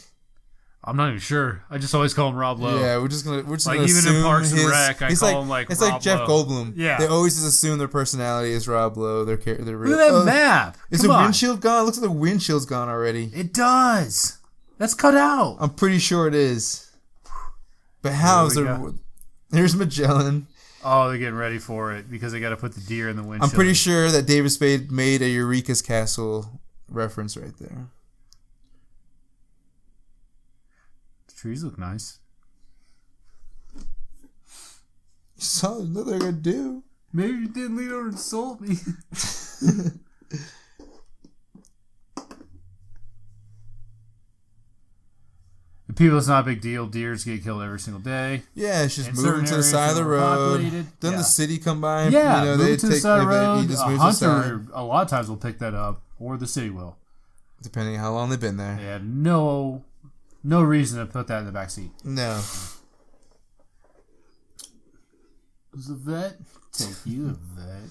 I'm not even sure. I just always call him Rob Lowe. Yeah, we're just gonna like gonna even assume in Parks and his, Rec, I call him like it's Rob like Jeff Lowe. Goldblum. Yeah, they always just assume their personality is Rob Lowe. Their real. Look at that map. Is the windshield gone? It looks like the windshield's gone already. It does. That's cut out. I'm pretty sure it is. But how is there? There's Magellan. Oh, they're getting ready for it because they got to put the deer in the windshield. I'm pretty sure that David Spade made a Eureka's Castle reference right there. The trees look nice. So there's nothing I gotta do. Maybe you didn't lean over and insult me. The people, it's not a big deal. Deers get killed every single day. Yeah, it's just moving to the side of the road. Doesn't the city come by? Yeah, move to the side of the road. A hunter, a lot of times, will pick that up, or the city will. Depending on how long they've been there. They had no reason to put that in the back seat. No. Was a vet? Take you, a vet.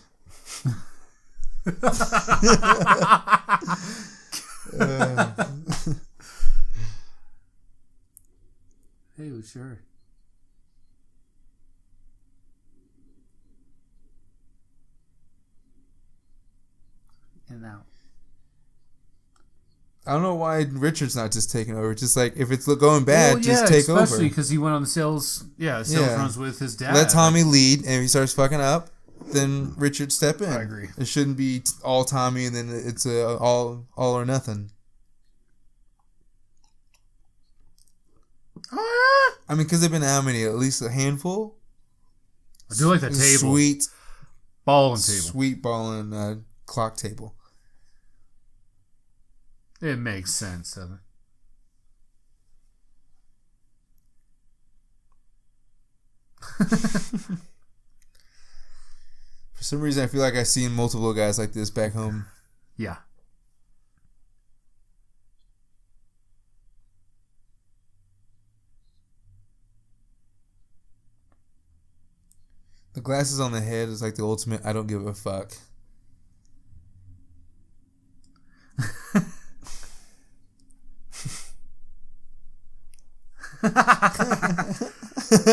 Hey, well, sure. And out. I don't know why Richard's not just taking over. Just like, if it's going bad, just take over. Especially because he went on the sales runs with his dad. Let Tommy lead, and if he starts fucking up, then Richard step in. I agree. It shouldn't be all Tommy, and then it's all or nothing. I mean, because they've been how many? At least a handful? I do like that table. Sweet ball and table. Sweet ball and clock table. It makes sense, doesn't it? For some reason, I feel like I've seen multiple guys like this back home. Yeah. The glasses on the head is like the ultimate I don't give a fuck.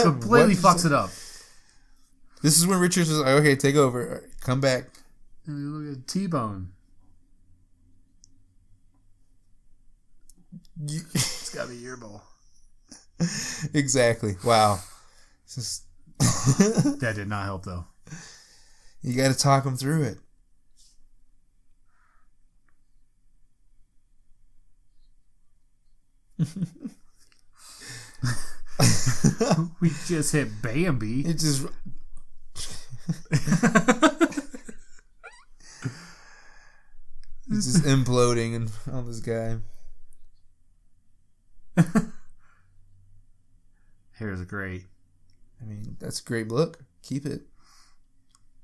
Completely fucks it up. This is when Richards was like, okay, take over. Come back. And you look at T-Bone. It's got to be your ball. Exactly. Wow. Just that did not help, though. You got to talk him through it. We just hit Bambi. It just... It's just imploding on this guy. Hair's great. I mean, that's a great look. Keep it.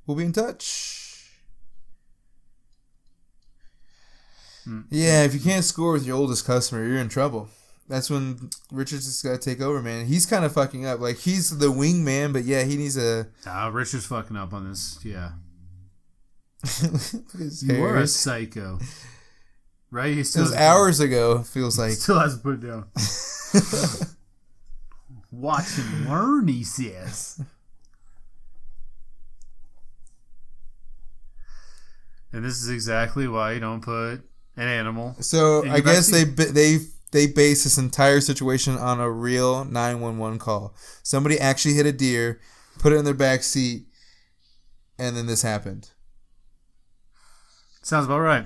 We'll be in touch. Yeah, if you can't score with your oldest customer, you're in trouble. That's when Richards has got to take over, man. He's kind of fucking up. Like, he's the wingman, but yeah, he needs a... Richards fucking up on this, yeah. You are a psycho. Right? He still it was hours ago, feels like. Still hasn't put it down. Watch and learn, he says. And this is exactly why you don't put an animal. So I guess they base this entire situation on a real 911 call. Somebody actually hit a deer, put it in their back seat, and then this happened. Sounds about right.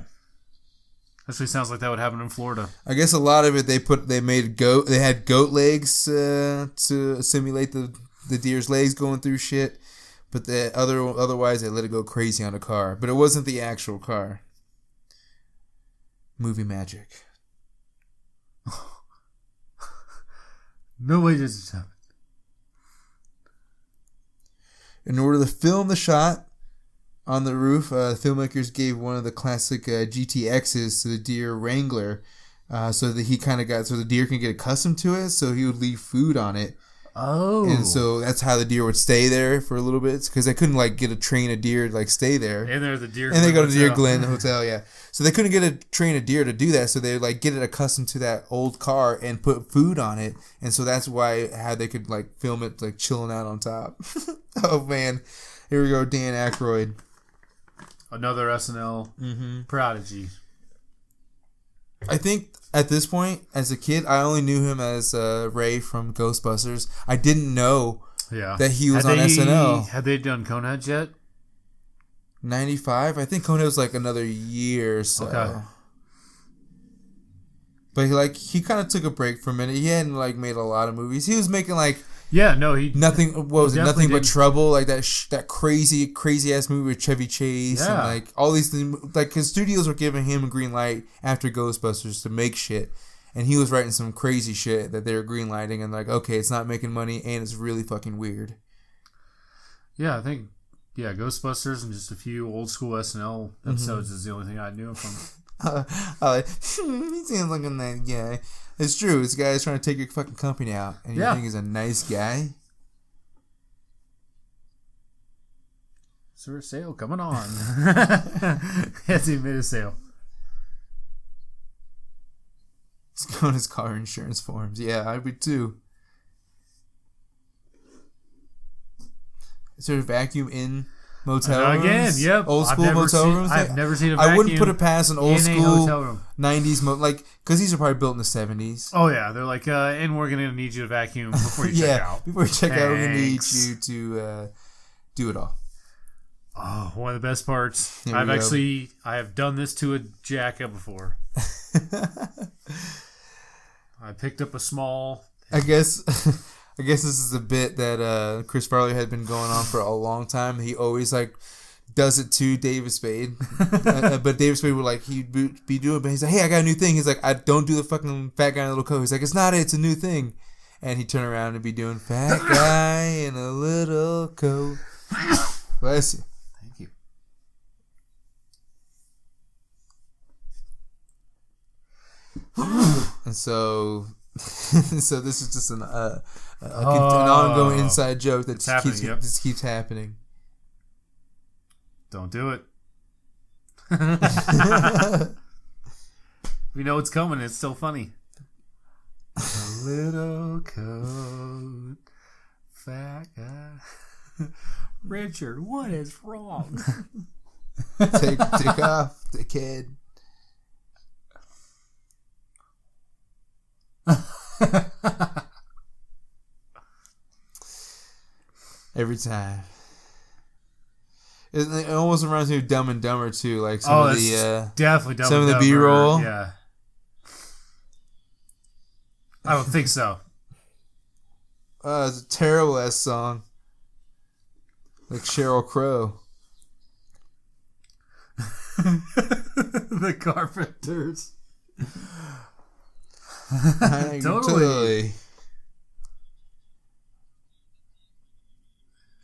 Actually, sounds like that would happen in Florida. I guess a lot of it they had goat legs to simulate the deer's legs going through shit, but otherwise they let it go crazy on the car. But it wasn't the actual car. Movie magic. No way does this happen. In order to film the shot on the roof, filmmakers gave one of the classic GTXs to the deer wrangler, so that the deer can get accustomed to it. So he would leave food on it. Oh, and so that's how the deer would stay there for a little bit, because they couldn't train a deer to stay there. And they're the deer. And they go to Deer Glen Hotel, yeah. So they couldn't train a deer to do that. So they get it accustomed to that old car and put food on it. And so that's how they could film it chilling out on top. Oh man, here we go, Dan Aykroyd. Another SNL prodigy. I think at this point, as a kid, I only knew him as Ray from Ghostbusters. I didn't know that he was on SNL. Had they done Coneheads yet? 95? I think Coneheads was another year or so. Okay. But he kind of took a break for a minute. He hadn't made a lot of movies. He was making Nothing. What was it? Nothing But Trouble, that crazy ass movie with Chevy Chase, and all these things. His studios were giving him a green light after Ghostbusters to make shit, and he was writing some crazy shit that they were green lighting, and okay, it's not making money, and it's really fucking weird. Yeah, I think Ghostbusters and just a few old school SNL episodes is the only thing I knew him from. He seems like a nice guy. It's true. This guy's trying to take your fucking company out, and you think he's a nice guy. Is there a sale coming on? Has he made a sale? He's going his car insurance forms. Yeah, I would too. Is there a vacuum in motel rooms? Again, yep. Old school motel rooms? I've never seen a vacuum. I wouldn't put it past an old school hotel room. 90s because these are probably built in the 70s. Oh yeah, they're and we're gonna need you to vacuum before you check out. Before you check out, we're gonna need you to do it all. Oh, one of the best parts. I have done this to a Jacka before. I picked up a small. I guess this is a bit that Chris Farley had been going on for a long time. He always does it to David Spade, but David Spade would he'd be doing it, but he's like, hey, I got a new thing. He's like, I don't do the fucking fat guy in a little coat. He's like, it's not it, it's a new thing. And he'd turn around and be doing fat guy in a little coat. Bless you. Thank you. And so this is just an ongoing inside joke that just keeps happening. Don't do it. We know it's coming. It's still funny. A little coat, fat guy. Richard, what is wrong? Take off the kid. Every time. It almost reminds me of Dumb and Dumber too, some of the definitely Dumb some and of the Dumber, B-roll. Yeah, I don't think so. It's a terrible ass song, like Sheryl Crow. The Carpenters. Totally.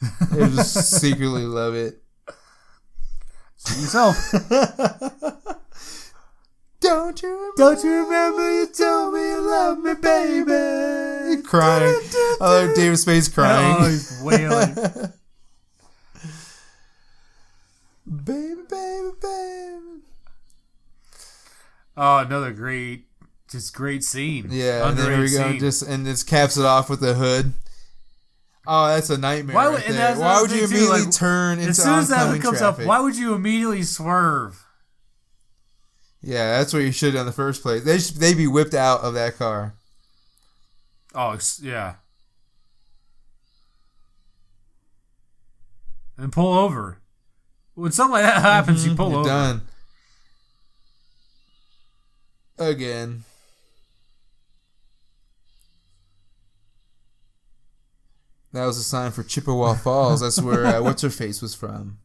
I just secretly love it. Yourself. Don't you remember you told me you love me, baby? Crying. Oh, David Spade's crying. Oh, he's wailing. Baby, baby, baby. Oh, another great scene. Yeah, and then here we go. And this caps it off with the hood. Oh, that's a nightmare. Why would you immediately turn into oncoming traffic? As soon as that comes up, why would you immediately swerve? Yeah, that's what you should have done in the first place. They'd be whipped out of that car. Oh, yeah. And pull over. When something like that happens, you pull over. Done. Again. That was a sign for Chippewa Falls. That's where What's-Her-Face was from.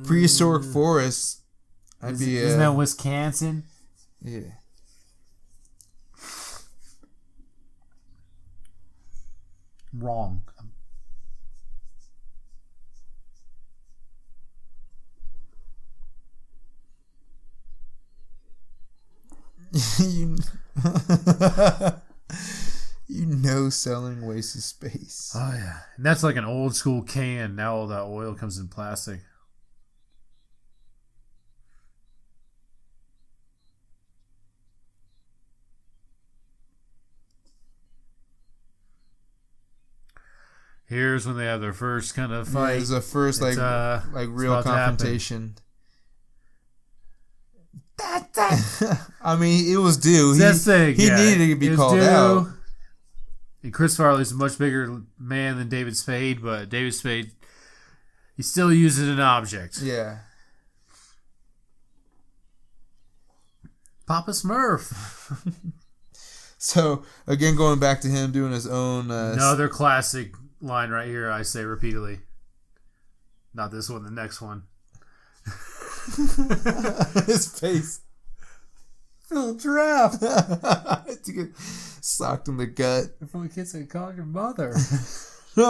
Prehistoric forest. Isn't that Wisconsin? Yeah. Wrong. Selling wastes space. Oh yeah, and that's like an old school can. Now all that oil comes in plastic. Here's when they have their first kind of fight. Yeah, it was the first like real confrontation. I mean, it was due. He needed to be called out. And Chris Farley's a much bigger man than David Spade, but David Spade, he still uses an object. Yeah. Papa Smurf. So, again, going back to him doing his own... Another classic line right here, I say repeatedly. Not this one, the next one. His face. Phil Draft. Socked in the gut. From a kid said, call your mother. So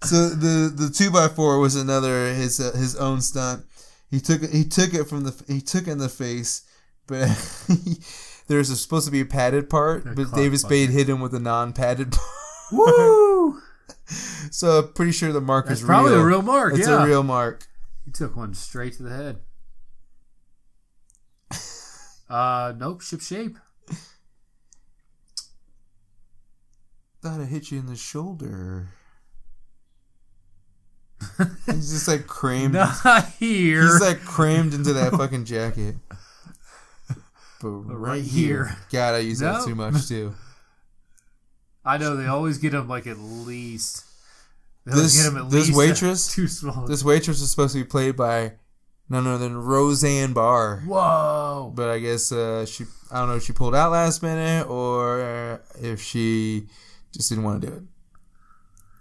the 2x4 was another his own stunt. He took it in the face, but there's supposed to be a padded part, but David Spade hit him with a non-padded part. Woo! So I'm pretty sure the mark is real. Probably a real mark. It's a real mark. He took one straight to the head. Nope, ship shape. Thought I hit you in the shoulder. He's just like crammed. Not here. He's like crammed into that fucking jacket. But right here. God, I use that too much too. I know they always get him like at least. This waitress. Too small. This waitress is supposed to be played by none other than Roseanne Barr. Whoa! But I guess I don't know if she pulled out last minute or if she just didn't want to do it.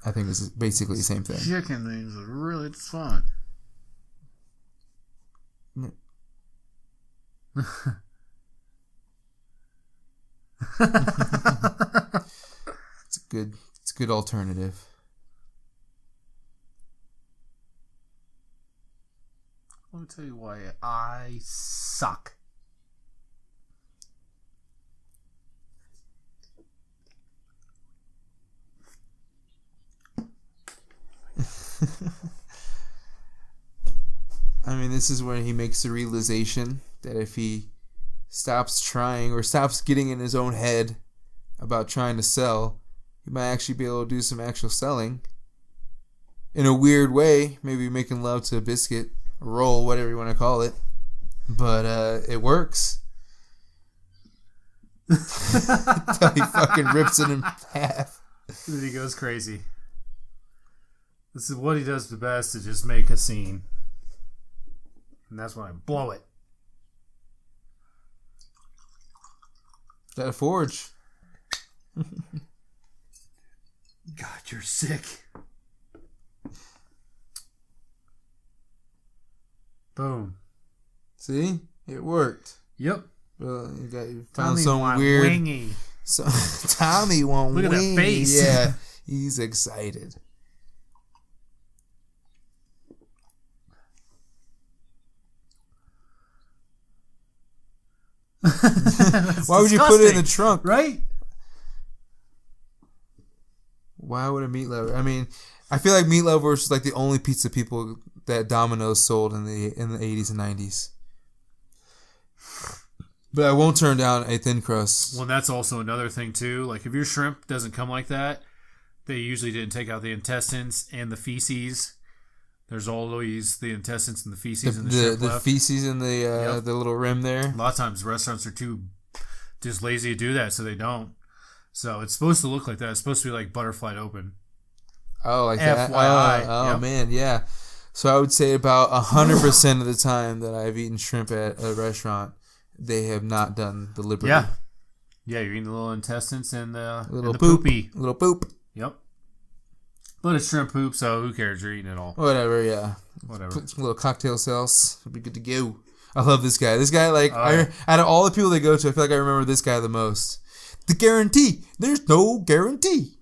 I think it's basically the same thing. Chicken things are really fun. It's a good alternative. Let me tell you why I suck. I mean, this is when he makes the realization that if he stops trying or stops getting in his own head about trying to sell, he might actually be able to do some actual selling. In a weird way, maybe making love to a biscuit, a roll, whatever you want to call it. But it works. Until he fucking rips it in half. Then he goes crazy. This is what he does the best, to just make a scene. And that's when I blow it. Got a forge. God, you're sick. Boom. See? It worked. Yep. Well, you found Tommy some want weird... wingy. So, Tommy won't Look at wingy. that face. Yeah, he's excited. Why would you put it in the trunk? Right? Why would a meat lover? I mean, I feel like meat lover was like the only pizza people that Domino's sold in the 80s and 90s. But I won't turn down a thin crust. Well, that's also another thing too. Like if your shrimp doesn't come like that, they usually didn't take out the intestines and the feces. There's always the intestines and the feces in the shrimp the left. feces in the little rim there. A lot of times restaurants are too just lazy to do that, so they don't. So it's supposed to look like that. It's supposed to be like butterflied open. Oh, like that? FYI. Oh, Yep. man, yeah. So I would say about 100% of the time that I've eaten shrimp at a restaurant, they have not done the Liberty. Yeah. Yeah, you're eating the little intestines and the poop. poopy. Little poop. Yep. But it's shrimp poop, so who cares? You're eating it all. Whatever, yeah. Whatever. Put some little cocktail sauce. It'll be good to go. I love this guy. This guy, Yeah. out of all the people they go to, I feel like I remember this guy the most. The guarantee. There's no guarantee.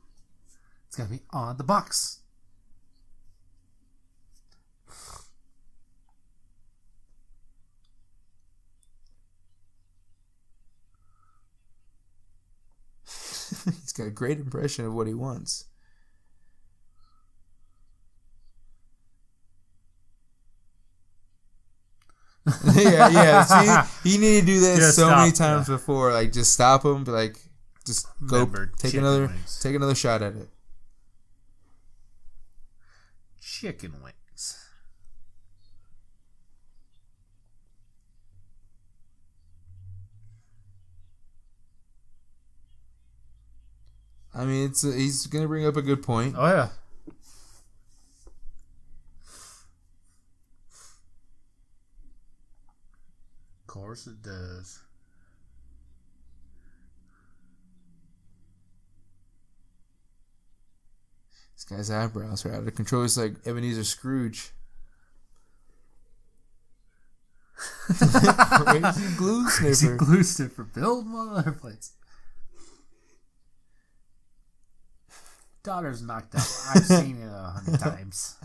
It's got to be on the box. He's got a great impression of what he wants. yeah. See, he needed to do that Just so stop, many times before. Like, just stop him. But like, just go take another shot at it. Chicken wings. I mean, he's gonna bring up a good point. Oh yeah. Of course it does. This guy's eyebrows are out of control. He's like Ebenezer Scrooge. Crazy glue sniffer. Crazy glue sniffer. Build mother plates. Daughter's knocked up. I've seen it 100 times.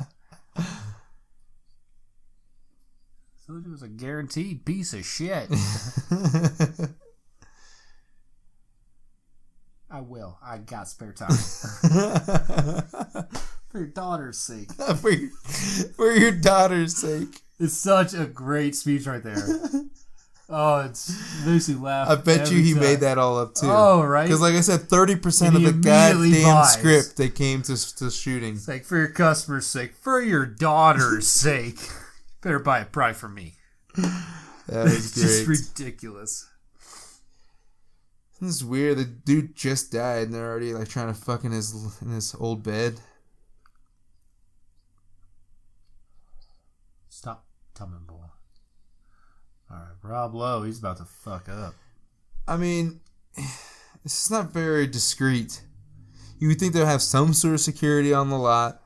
So it was a guaranteed piece of shit. I will. I got spare time. For your daughter's sake. for your daughter's sake. It's such a great speech right there. Oh, it's makes me laugh. I bet you he made that all up too. Oh, right. Because like I said, 30% of the goddamn script they came to shooting. It's like, for your customer's sake, for your daughter's sake, better buy a product from me. That was It's great. just ridiculous. This is weird. The dude just died and they're already like trying to fuck in his old bed. Stop tumbling, boy. Alright, Rob Lowe, he's about to fuck up. I mean, it's not very discreet. You would think they'll have some sort of security on the lot.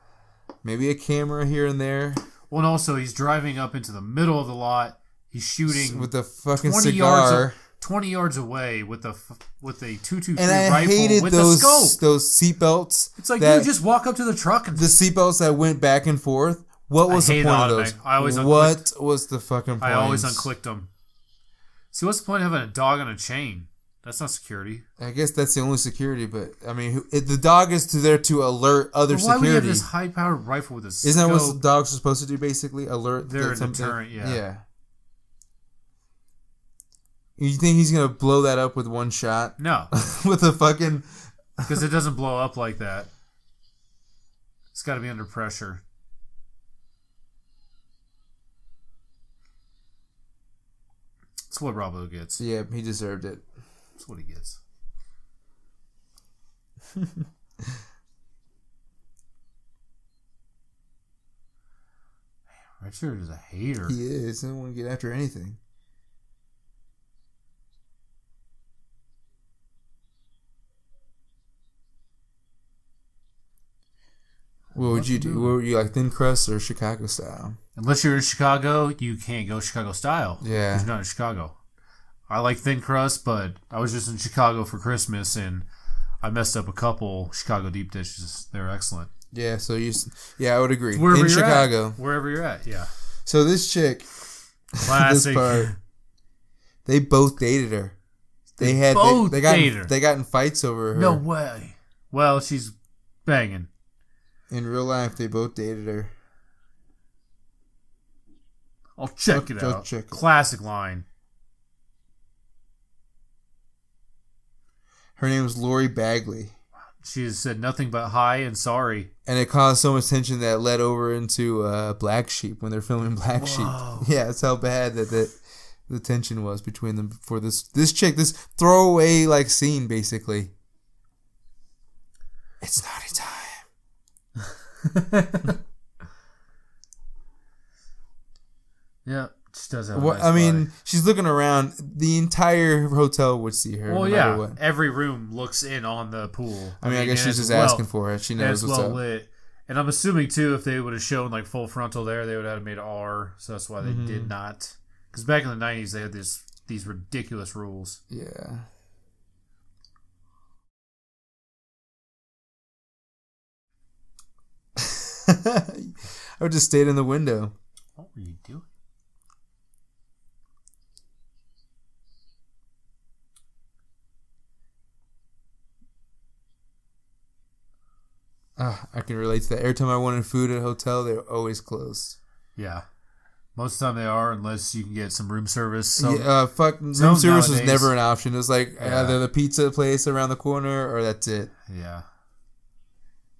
Maybe a camera here and there. Well, and also, he's driving up into the middle of the lot. He's shooting with the fucking 20 cigar. 20 yards away with a 223 and I rifle hated with those, a scope. Those seatbelts. It's like, dude, just walk up to the truck and... The seatbelts that went back and forth. What was the point of those? What was the fucking point? I always unclicked them. See, what's the point of having a dog on a chain? That's not security. I guess that's the only security, but I mean, the dog is there to alert other security. Why would you have this high-powered rifle with a scope? Isn't that what the dogs are supposed to do, basically? Alert? They're a deterrent, yeah. Yeah. You think he's going to blow that up with one shot? No. With a fucking... Because it doesn't blow up like that. It's got to be under pressure. That's what Robo gets. Yeah, he deserved it. That's what he gets. Richard is a hater. He is. He doesn't want to get after anything. What would you do? What would you like, thin crust or Chicago style? Unless you're in Chicago, you can't go Chicago style. Yeah. Because you're not in Chicago. I like thin crust, but I was just in Chicago for Christmas and I messed up a couple Chicago deep dishes. They're excellent. Yeah, so I would agree. Wherever in you're Chicago. At. Wherever you're at, yeah. So this chick, classic. This part, they both dated her. They got in fights over her. No way. Well, she's banging. In real life, they both dated her. I'll check it out. Check it. Classic line. Her name was Lori Bagley. She has said nothing but hi and sorry. And it caused so much tension that it led over into Black Sheep when they're filming Black Sheep. Yeah, that's how bad that the tension was between them for this chick, this throwaway like scene basically. It's naughty time. Yeah, she does have. I mean, she's looking around. The entire hotel would see her. Well, no matter what. every room looks in on the pool. I mean, I guess she's just asking for it. She knows what's up. Lit. And I'm assuming too, if they would have shown like full frontal there, they would have made R. So that's why they did not. Because back in the 90s, they had these ridiculous rules. Yeah. I would just stayed in the window. What were you doing? I can relate to that. Every time I wanted food at a hotel, they're always closed. Yeah. Most of the time they are, unless you can get some room service. Room service was never an option. It was like either the pizza place around the corner or that's it. Yeah.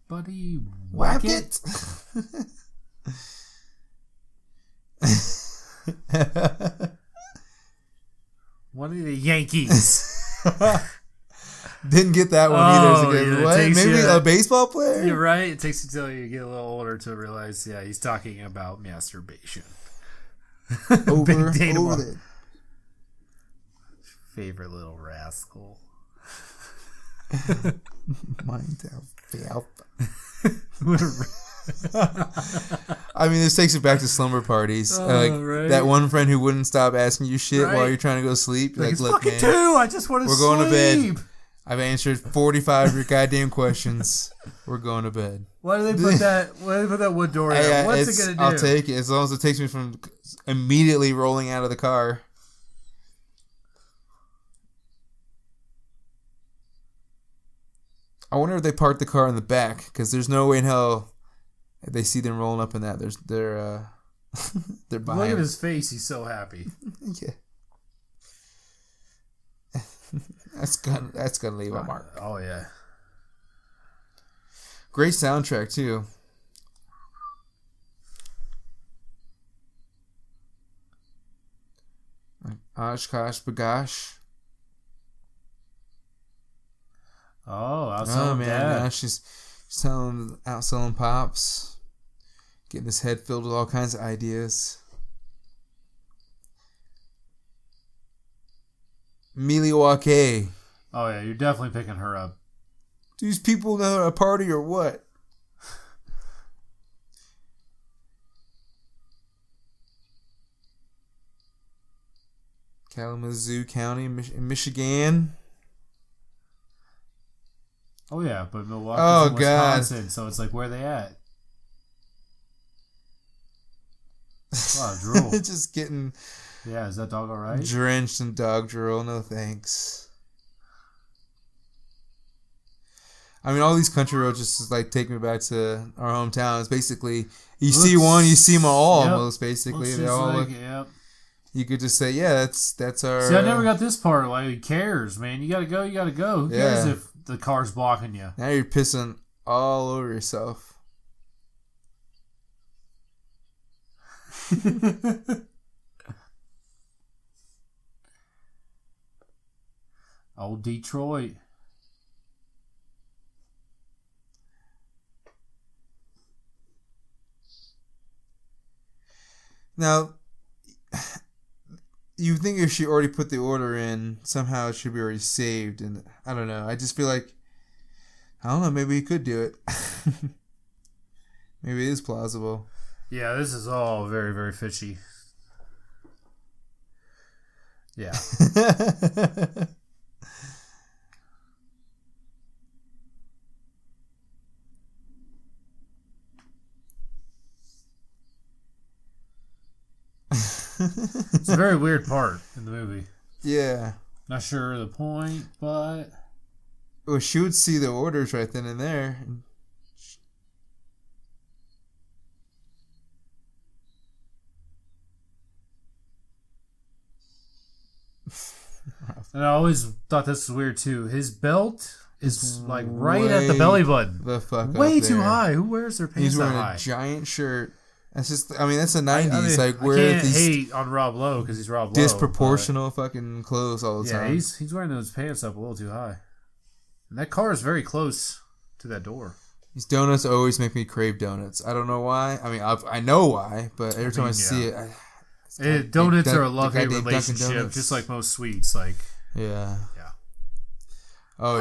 Buddy, whack it. One of the Yankees. Didn't get that one either. Yeah, what? Maybe a baseball player? You're right. It takes you till you get a little older to realize, he's talking about masturbation. Over there. Favorite little rascal. Mind out. I mean, this takes you back to slumber parties. Right. That one friend who wouldn't stop asking you shit while you're trying to go to sleep. Like, it's look, fucking man, 2. I just want to sleep. We're going to bed. I've answered 45 of your goddamn questions. We're going to bed. Why do they put that? Why do they put that wood door in? What's it gonna do? I'll take it as long as it takes me from immediately rolling out of the car. I wonder if they parked the car in the back because there's no way in hell if they see them rolling up in that. They're buying. Look at his face. He's so happy. Yeah. That's gonna leave a mark. Oh yeah. Great soundtrack too. Oshkosh Bagosh. Oh, outselling man! Dad. Now she's outselling Pops, getting his head filled with all kinds of ideas. Milwaukee. Oh yeah, you're definitely picking her up. These people know a party or what? Kalamazoo County, Michigan. Oh yeah, but Milwaukee's in Wisconsin, God. So it's like, where are they at? Wow, drool. Just getting. Yeah, is that dog all right? Drenched in dog drool. No thanks. I mean, all these country roads just like take me back to our hometown. It's basically see one, you see them all almost. Basically, they all look. Yep. You could just say, yeah, that's our. See, I never got this part. Like, who cares, man? You gotta go. You gotta go. Who cares if the car's blocking you? Now you're pissing all over yourself. Old Detroit. Now, you think if she already put the order in, somehow it should be already saved. And I don't know. I just feel like, I don't know, maybe he could do it. Maybe it is plausible. Yeah, this is all very, very fishy. Yeah. It's a very weird part in the movie. Yeah. Not sure the point, but... Well, she would see the orders right then and there. And I always thought this was weird, too. His belt is, like, right at the belly button. The fuck way up too there. high. Who wears their pants that high? He's wearing a giant shirt. That's just, I mean, that's the 90s. I mean, like, where I can't these hate on Rob Lowe because he's Rob Lowe. disproportional fucking clothes all the time. Yeah, he's wearing those pants up a little too high. And that car is very close to that door. These donuts always make me crave donuts. I don't know why. I mean, I know why, but every time I see it, Donuts are a love-hate goddamn Dunkin' relationship, Donuts. just like most sweets. Like, yeah. Oh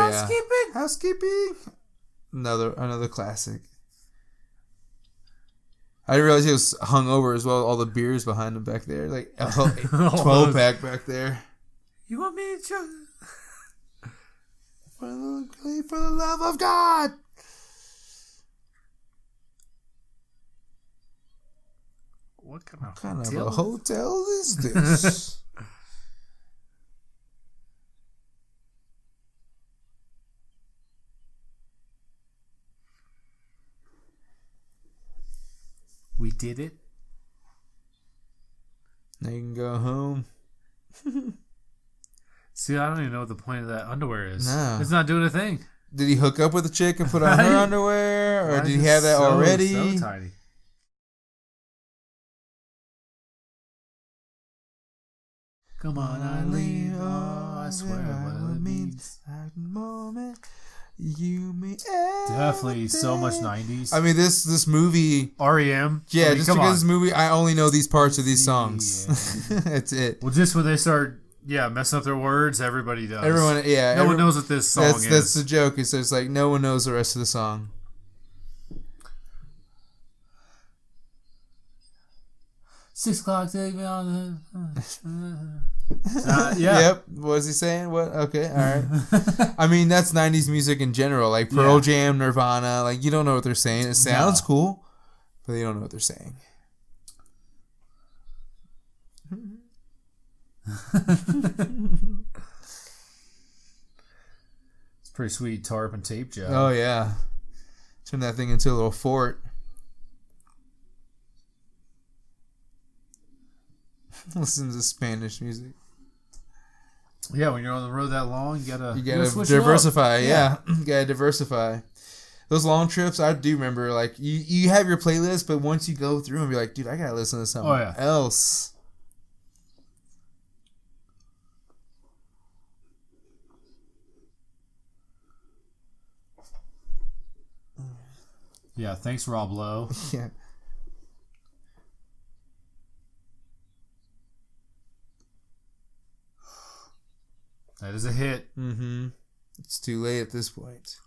housekeeping. Another classic. I didn't realize he was hungover as well. All the beers behind him back there, like a 12-pack back there. You want me to? For the love of God. What kind of a hotel is this? We did it. Now you can go home. See, I don't even know what the point of that underwear is. No. It's not doing a thing. Did he hook up with a chick and put on her underwear? Or did he have that already? So tiny. Come on, Eileen. Oh, I swear what it means. That moment you mean Definitely so much 90s. I mean, this movie... REM. Yeah, I mean, just because this movie, I only know these parts of these songs. Yeah. That's it. Well, just when they start, messing up their words, everybody does. Everyone, yeah. No one knows what this song is. That's the joke. It's just like, no one knows the rest of the song. 6 o'clock, take me on the... yeah. Yep. What was he saying? What? Okay. All right. I mean, that's 90s music in general. Like Pearl Jam, Nirvana. Like, you don't know what they're saying. It sounds cool, but you don't know what they're saying. It's pretty sweet tarp and tape job. Oh, yeah. Turn that thing into a little fort. Listen to Spanish music. Yeah, when you're on the road that long, you gotta diversify. Yeah, you gotta diversify. Those long trips, I do remember. Like you have your playlist, but once you go through and be like, dude, I gotta listen to something else. Yeah, thanks, Rob Lowe. Yeah. That is a hit. Mm-hmm. It's too late at this point.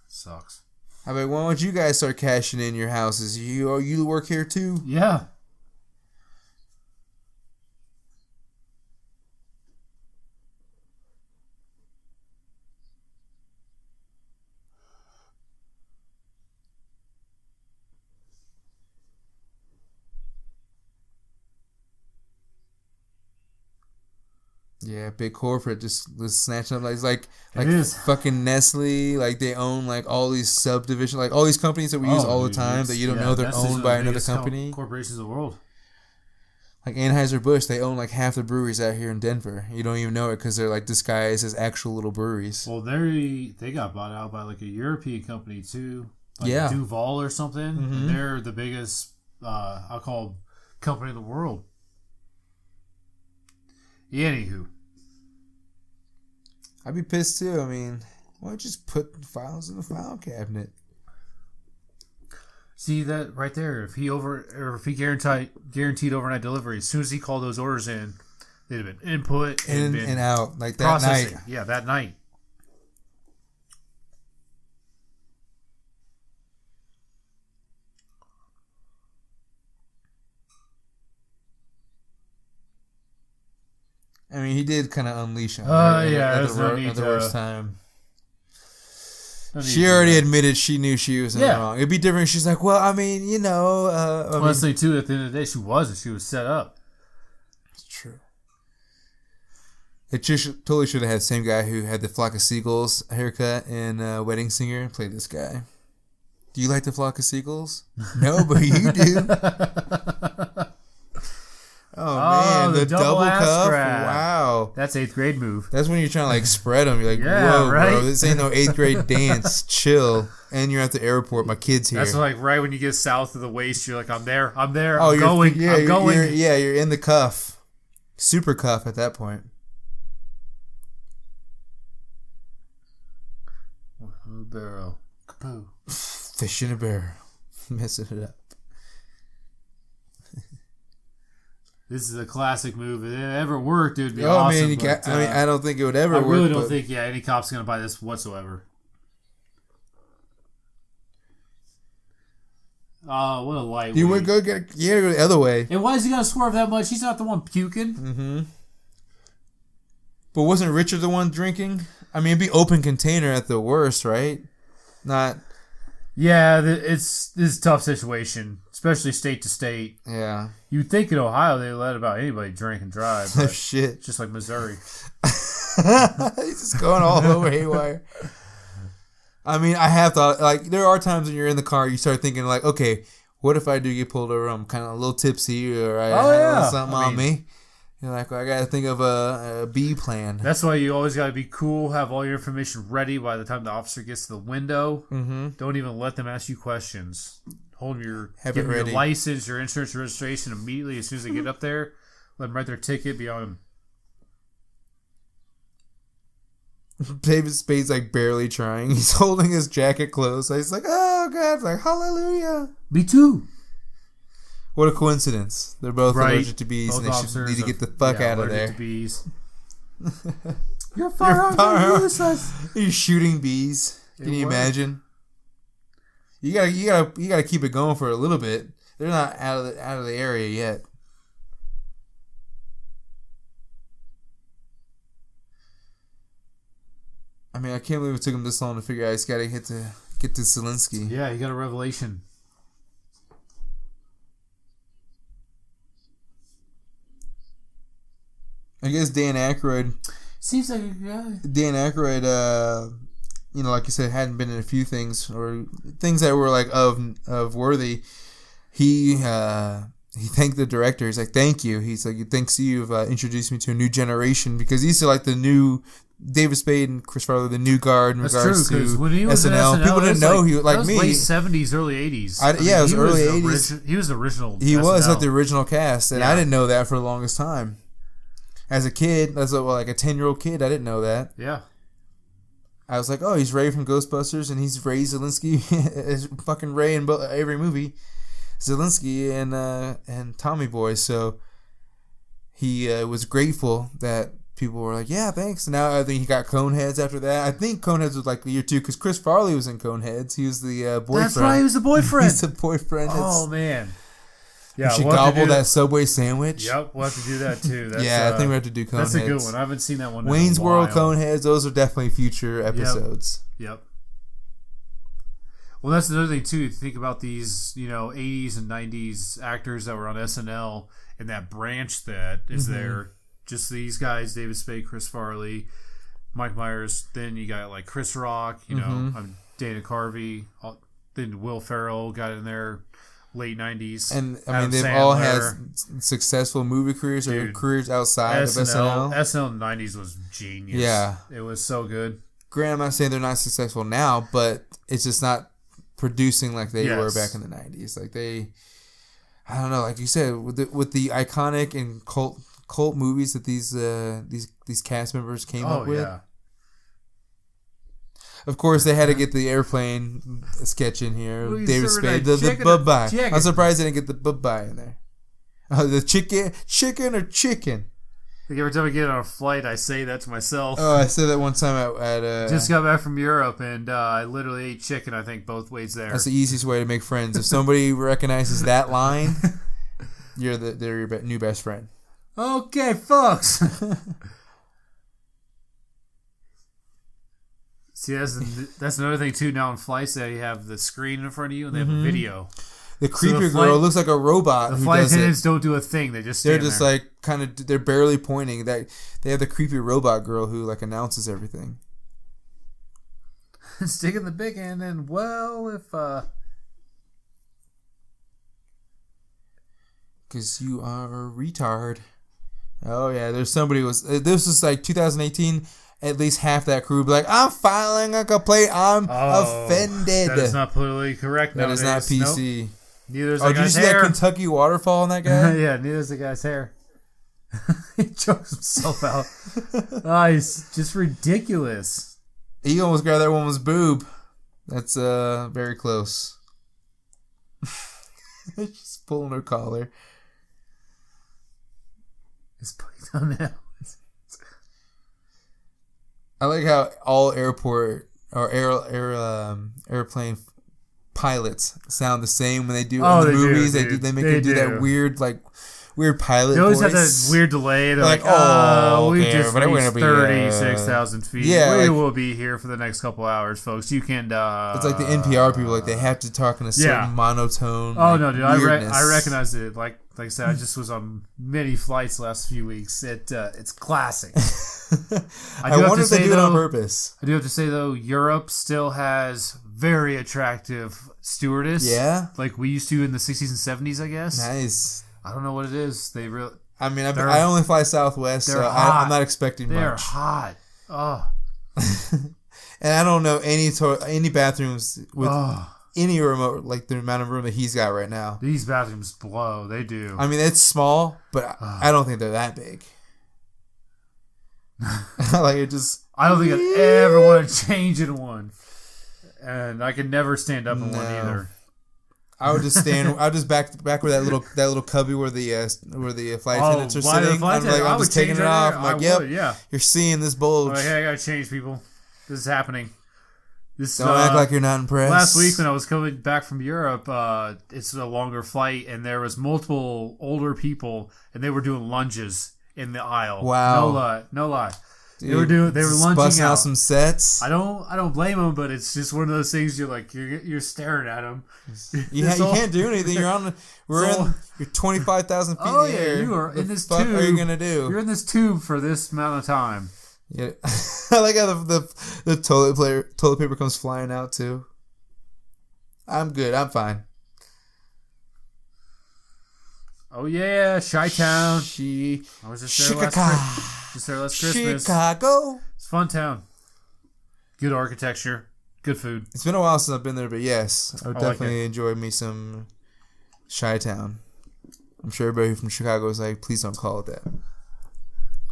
Sucks. How about when would you guys start cashing in your houses? You work here too? Yeah. Yeah, big corporate just snatching up like is. fucking Nestle. Like they own like all these subdivisions, like all these companies that we use all the time that you don't know they're owned by another company. Corporations of the world. Like Anheuser-Busch, they own like half the breweries out here in Denver. You don't even know it because they're like disguised as actual little breweries. Well, they got bought out by like a European company too, like Duval or something. Mm-hmm. And they're the biggest, I'll call company in the world. Anywho. I'd be pissed too. I mean, why don't you just put files in the file cabinet? See that right there? If he guaranteed overnight delivery, as soon as he called those orders in, they'd have been input and out like that processing. night. Yeah, that night. I mean, he did kind of unleash him. At the worst time. She already admitted she knew she was wrong. It'd be different. She's like, well, I mean, you know. Honestly, too, at the end of the day, she was set up. It's true. It just totally should have had the same guy who had the Flock of Seagulls haircut in Wedding Singer play this guy. Do you like the Flock of Seagulls? No, but you do. Oh, man, the double cuff. Wow. That's 8th grade move. That's when you're trying to like spread them. You're like, whoa, right? Bro, this ain't no 8th grade dance. Chill. And you're at the airport. My kid's here. That's like right when you get south of the waist, you're like, I'm there. Oh, I'm going. I'm going. You're in the cuff. Super cuff at that point. Barrel. Kapoo. Fish in a barrel. Messing it up. This is a classic move. If it ever worked, it would be awesome. Man, I don't think it would ever work. I really don't think, any cop's going to buy this whatsoever. Oh, what a lightweight. You would go go the other way. And why is he going to swerve that much? He's not the one puking. Mm-hmm. But wasn't Richard the one drinking? I mean, it'd be open container at the worst, right? Not... Yeah, this is a tough situation, especially state to state. Yeah. You'd think in Ohio they let about anybody drink and drive. But shit. Just like Missouri. He's just going all over haywire. I mean, I have thought, like, there are times when you're in the car, you start thinking, like, okay, what if I do get pulled over? I'm kind of a little tipsy, or I have something on me. You're like, well, I got to think of a B plan. That's why you always got to be cool, have all your information ready by the time the officer gets to the window. Mm-hmm. Don't even let them ask you questions. Give it them ready. Your license, your insurance, registration immediately as soon as they get up there. Let them write their ticket, be on them. David Spade's like barely trying. He's holding his jacket close. He's like, oh God, it's like hallelujah. Me too. What a coincidence. They're both allergic to bees, Both and they should need to get the fuck out of there. To bees. Your firearms are useless. You're shooting bees. Can you imagine? You gotta keep it going for a little bit. They're not out of the area yet. I mean, I can't believe it took him this long to figure out he's got to get to Zelensky. Yeah, he got a revelation. I guess Dan Aykroyd. Seems like a guy. Dan Aykroyd, like you said, hadn't been in a few things or things that were like of worthy. He thanked the director. He's like, "Thank you." He's like, "Thanks to you, you've introduced me to a new generation." Because he's like the new David Spade and Chris Farley, the new guard in regards to when he was SNL. People didn't know he was like me. Late 70s, early 80s. It was early 80s. He was the original. He SNL. was like the original cast, and I didn't know that for the longest time. As a kid, like a 10-year-old kid, I didn't know that. Yeah. I was like, oh, he's Ray from Ghostbusters, and he's Ray Zelensky, as fucking Ray in every movie. Zelensky and Tommy Boy. So he was grateful that people were like, yeah, thanks. And now I think he got Coneheads after that. I think Coneheads was like the year 2 because Chris Farley was in Coneheads. He was the boyfriend. That's right, he was the boyfriend. He's the boyfriend. Oh, man. Yeah, you should gobble that Subway sandwich. Yep, we'll have to do that too. I think we have to do Coneheads. That's a good one. I haven't seen that one. Wayne's in a while. World, Coneheads, those are definitely future episodes. Yep. Well, that's another thing too. You think about these, 80s and 90s actors that were on SNL and that branch that is there. Just these guys: David Spade, Chris Farley, Mike Myers. Then you got like Chris Rock. Dana Carvey. Then Will Ferrell got in there. Late 90s. And, I mean, they've all had successful movie careers or careers outside of SNL. SNL in the 90s was genius. Yeah. It was so good. Granted, I'm not saying they're not successful now, but it's just not producing like they were back in the 90s. Like I don't know, like you said, with the iconic and cult movies that these cast members came up with. Yeah. Of course, they had to get the airplane sketch in here. David Spade, the bye-bye. I'm surprised they didn't get the bye-bye in there. Oh, the chicken or chicken? Like every time I get on a flight, I say that to myself. Oh, I said that one time at just got back from Europe, and I literally ate chicken, I think, both ways there. That's the easiest way to make friends. If somebody recognizes that line, they're your new best friend. Okay, folks. See, that's another thing, too. Now in flights, they have the screen in front of you, and they have a video. The creepy girl looks like a robot. The flight attendants don't do a thing. They're just there. Like kind of. They're barely pointing. That they have the creepy robot girl who like announces everything. Sticking the big end in. Well, if because you are a retard. Oh yeah, there's somebody who was. This was like 2018. At least half that crew be like, I'm filing a complaint. I'm offended. That is not politically correct. That is not PC. Nope. Neither is the guy's hair. Did you see that Kentucky waterfall on that guy? Yeah, neither is the guy's hair. He chokes himself out. He's just ridiculous. He almost grabbed that woman's boob. That's very close. Just pulling her collar. His toenail. I like how all airport or airplane pilots sound the same when they do in the movies. They make them do that weird pilot voice. They always have that weird delay. They're like, oh, we just reached 36,000 feet. Yeah, we will be here for the next couple hours, folks. You can... it's like the NPR people. Like, they have to talk in a certain monotone. Oh, no, dude. I recognize it. Like I said, I just was on many flights the last few weeks. It's classic. I wonder if they do it on purpose. I do have to say, though, Europe still has very attractive stewardess. Yeah? Like we used to in the 60s and 70s, I guess. Nice. I don't know what it is. They really... I mean, I only fly Southwest, so I'm not expecting much. They're hot. Oh. And I don't know any bathrooms with any remote, like the amount of room that he's got right now. These bathrooms blow. They do. I mean, it's small, but I don't think they're that big. Like, it just... I don't think I'd ever want to change in one. And I could never stand up in one either. I would just stand. I would just back where that little cubby where the flight attendants are sitting. I'm just taking it off. I'm like, yep, you're seeing this bulge. Like, hey, I gotta change, people. This is happening. Don't act like you're not impressed. Last week when I was coming back from Europe, it's a longer flight, and there was multiple older people, and they were doing lunges in the aisle. Wow, no lie. Dude, they were lunging busting out some sets. I don't blame them, but it's just one of those things. You're staring at them. You can't do anything. You're 25,000 feet in the air. You are in this tube. What are you gonna do? You're in this tube for this amount of time. Yeah, I like how the toilet paper comes flying out too. I'm good. I'm fine. Oh yeah, Chi-Town. I was just there last Christmas. Chicago. It's a fun town. Good architecture. Good food. It's been a while since I've been there, but yes, I would definitely enjoy me some Chi-Town. I'm sure everybody from Chicago is like, please don't call it that.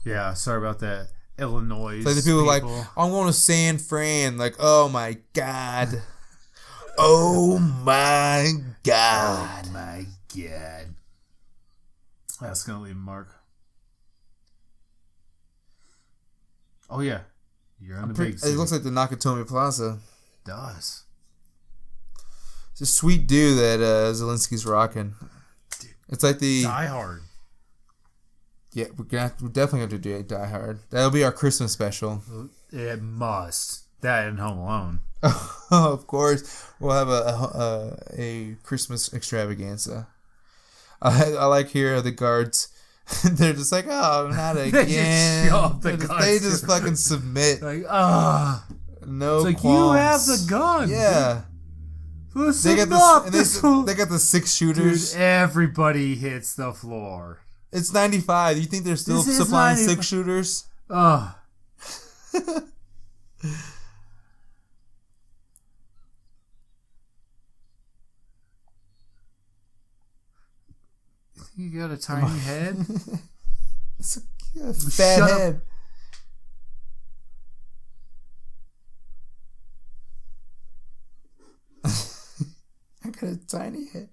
Yeah, sorry about that. Illinois. It's like the people like, I'm going to San Fran. Like, oh my God. Oh my God. Oh my God. That's going to leave a mark. Oh, yeah. You're on the big city. It looks like the Nakatomi Plaza. It does. It's a sweet dude that Zelensky's rocking. Dude, it's like the... Die Hard. Yeah, we're definitely going to do Die Hard. That'll be our Christmas special. It must. That and Home Alone. Oh, of course. We'll have a Christmas extravaganza. I like here the guards. They're just like, oh, not again. They just fucking submit. Like, no. It's like, qualms. you have the gun. Yeah. Listen they got they got the 6 shooters. Dude, everybody hits the floor. It's 95. You think they're still supplying 6 shooters? Oh. You got a tiny head? It's a fat head. I got a tiny head.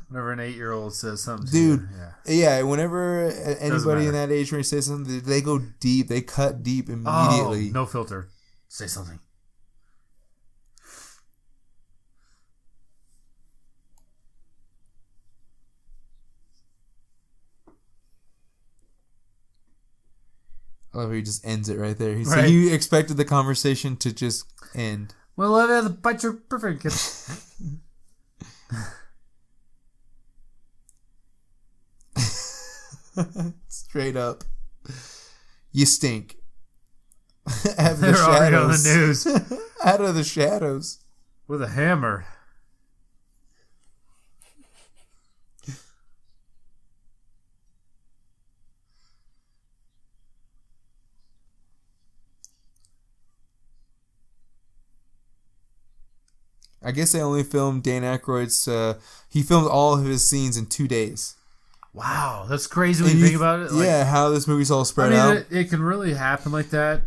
Whenever an 8-year-old says something, dude, yeah. Whenever anybody in that age range says something, they go deep. They cut deep immediately. Oh, no filter. Say something. I love how he just ends it right there. He said you expected the conversation to just end. Well, the bites are perfect. Straight up. You stink. Out of the They're shadows. already on the news. Out of the shadows. With a hammer. I guess they only filmed Dan Aykroyd's... he filmed all of his scenes in 2 days. Wow, that's crazy when you think about it. Like, how this movie's all spread out. It can really happen like that.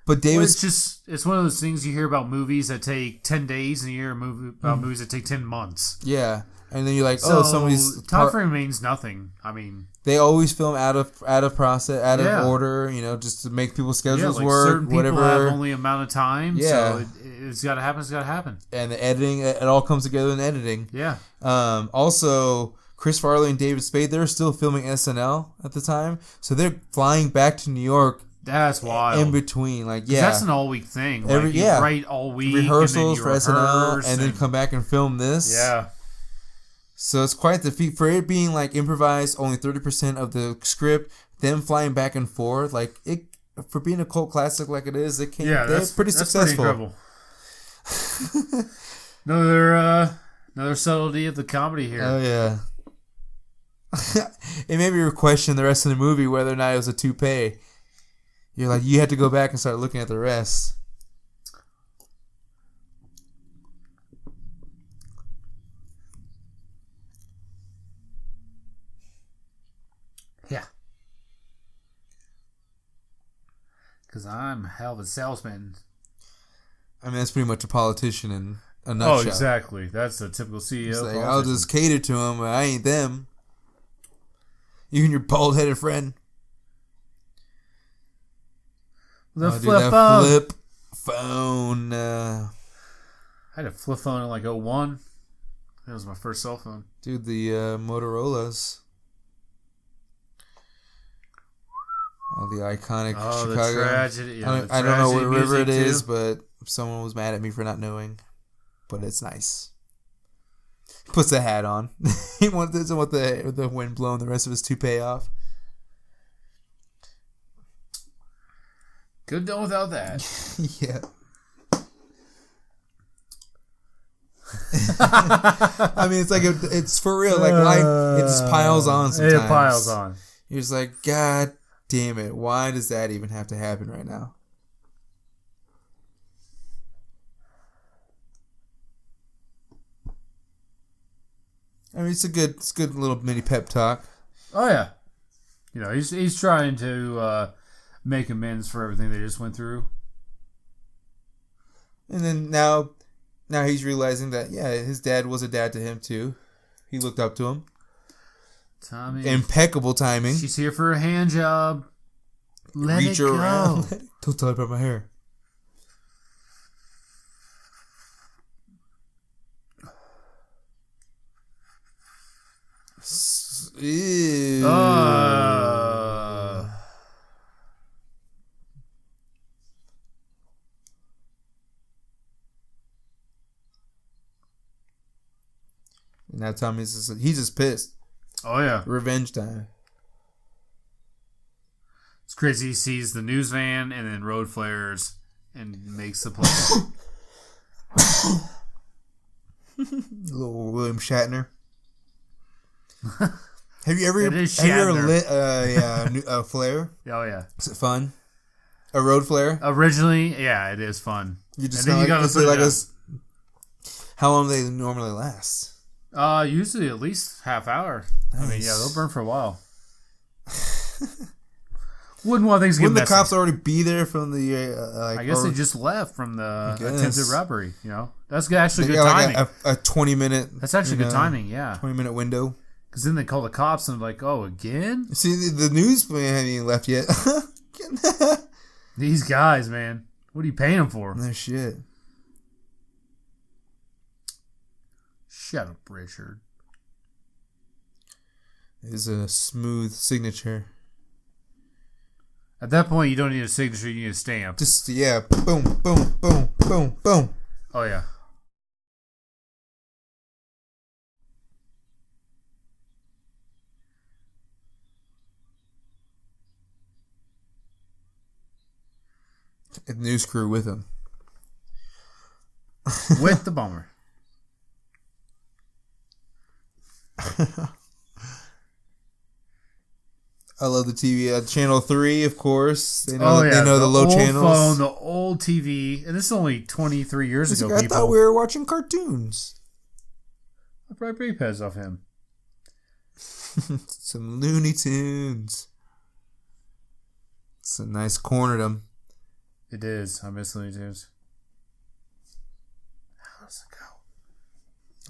But it's one of those things you hear about movies that take 10 days, and you hear about movies that take 10 months. Yeah. And then you're like, So, somebody's time frame means nothing. I mean, they always film out of process, out Yeah. of order, just to make people's schedules like work. certain Whatever. people have only amount of time. Yeah. So it's got to happen. It's got to happen. And the editing, it all comes together in editing. Yeah. Also, Chris Farley and David Spade, they're still filming SNL at the time, so they're flying back to New York. That's wild. In between, like, yeah, that's an all-week thing. Like, you write all week, rehearsals and then for SNL, and then come back and film this. Yeah. So it's quite the feat for it being like improvised. Only 30% of the script, them flying back and forth, like it for being a cult classic like it is. It came. Yeah, that's pretty successful. Pretty incredible. Another subtlety of the comedy here. Oh yeah. It made me question the rest of the movie whether or not it was a toupee. You're like, you had to go back and start looking at the rest. Yeah. Because I'm a hell of a salesman. I mean, that's pretty much a politician in a nutshell. Oh, exactly. That's a typical CEO. Like, I'll just cater to them, but I ain't them. You and your bald-headed friend. The flip phone. Flip phone. I had a flip phone in like 01. That was my first cell phone. Dude, the Motorola's. Oh, the iconic Chicago. The tragedy. Yeah, I don't know what river it is, but someone was mad at me for not knowing. But it's nice. He puts the hat on. He doesn't want the wind blowing the rest of his toupee off. Could have done without that. Yeah. I mean, it's like it's for real. Like life, it just piles on sometimes. It piles on. You're just like, God damn it! Why does that even have to happen right now? I mean, it's a good little mini pep talk. Oh yeah, he's trying to make amends for everything they just went through. And then now he's realizing that his dad was a dad to him too. He looked up to him. Tommy, impeccable timing. She's here for a hand job. Reach it around. Go. Don't tell her about my hair. Ew. Now Tommy's he's just pissed. Oh yeah, revenge time. It's crazy. He sees the news van and then road flares and makes the play. Little William Shatner. Have you ever lit a flare? Oh yeah. Is it fun? A road flare? Originally, yeah, it is fun. You just how long do they normally last? Usually at least half hour. Nice. I mean, yeah, they'll burn for a while. Wouldn't want things to get Wouldn't messy. The cops already be there from the I guess they just left from the attempted robbery. That's actually good timing. Like a 20-minute. That's actually good timing. Yeah, 20-minute window. Because then they call the cops and they're like, "Oh, again?" See, the newsman hadn't even left yet. These guys, man, what are you paying them for? No shit. Shut up, Richard. It's a smooth signature. At that point, you don't need a signature; you need a stamp. Just boom, boom, boom, boom, boom. Oh yeah. The news crew with him. With the bomber. I love the TV. Channel 3, of course. They know, they know the low old channels. Phone, the old TV. And this is only 23 years ago, I thought we were watching cartoons. I probably brake pads off him. Some Looney Tunes. It's a nice corner to them. It is. I miss Looney Tunes. How does it go?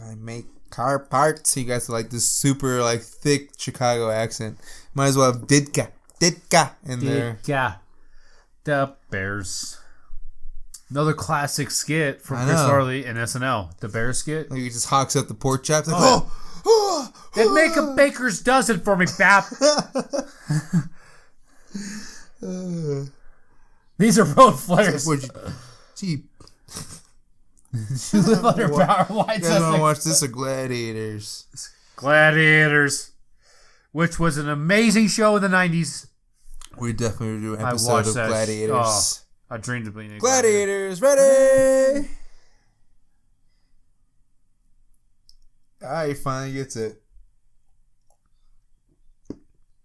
I make car parts. He got like this super like thick Chicago accent. Might as well have Ditka in there. Ditka. The Bears. Another classic skit from Chris Farley and SNL. The Bears skit. Like he just hawks up the pork chops. Like, Then make a baker's dozen for me, Bap. These are road flares. Gee. You live under power lines. You guys want to watch this or Gladiators? Gladiators. Which was an amazing show in the 90s. We definitely do an episode of Gladiators. Oh, I dreamed of being a Gladiators. Ready? He finally gets it.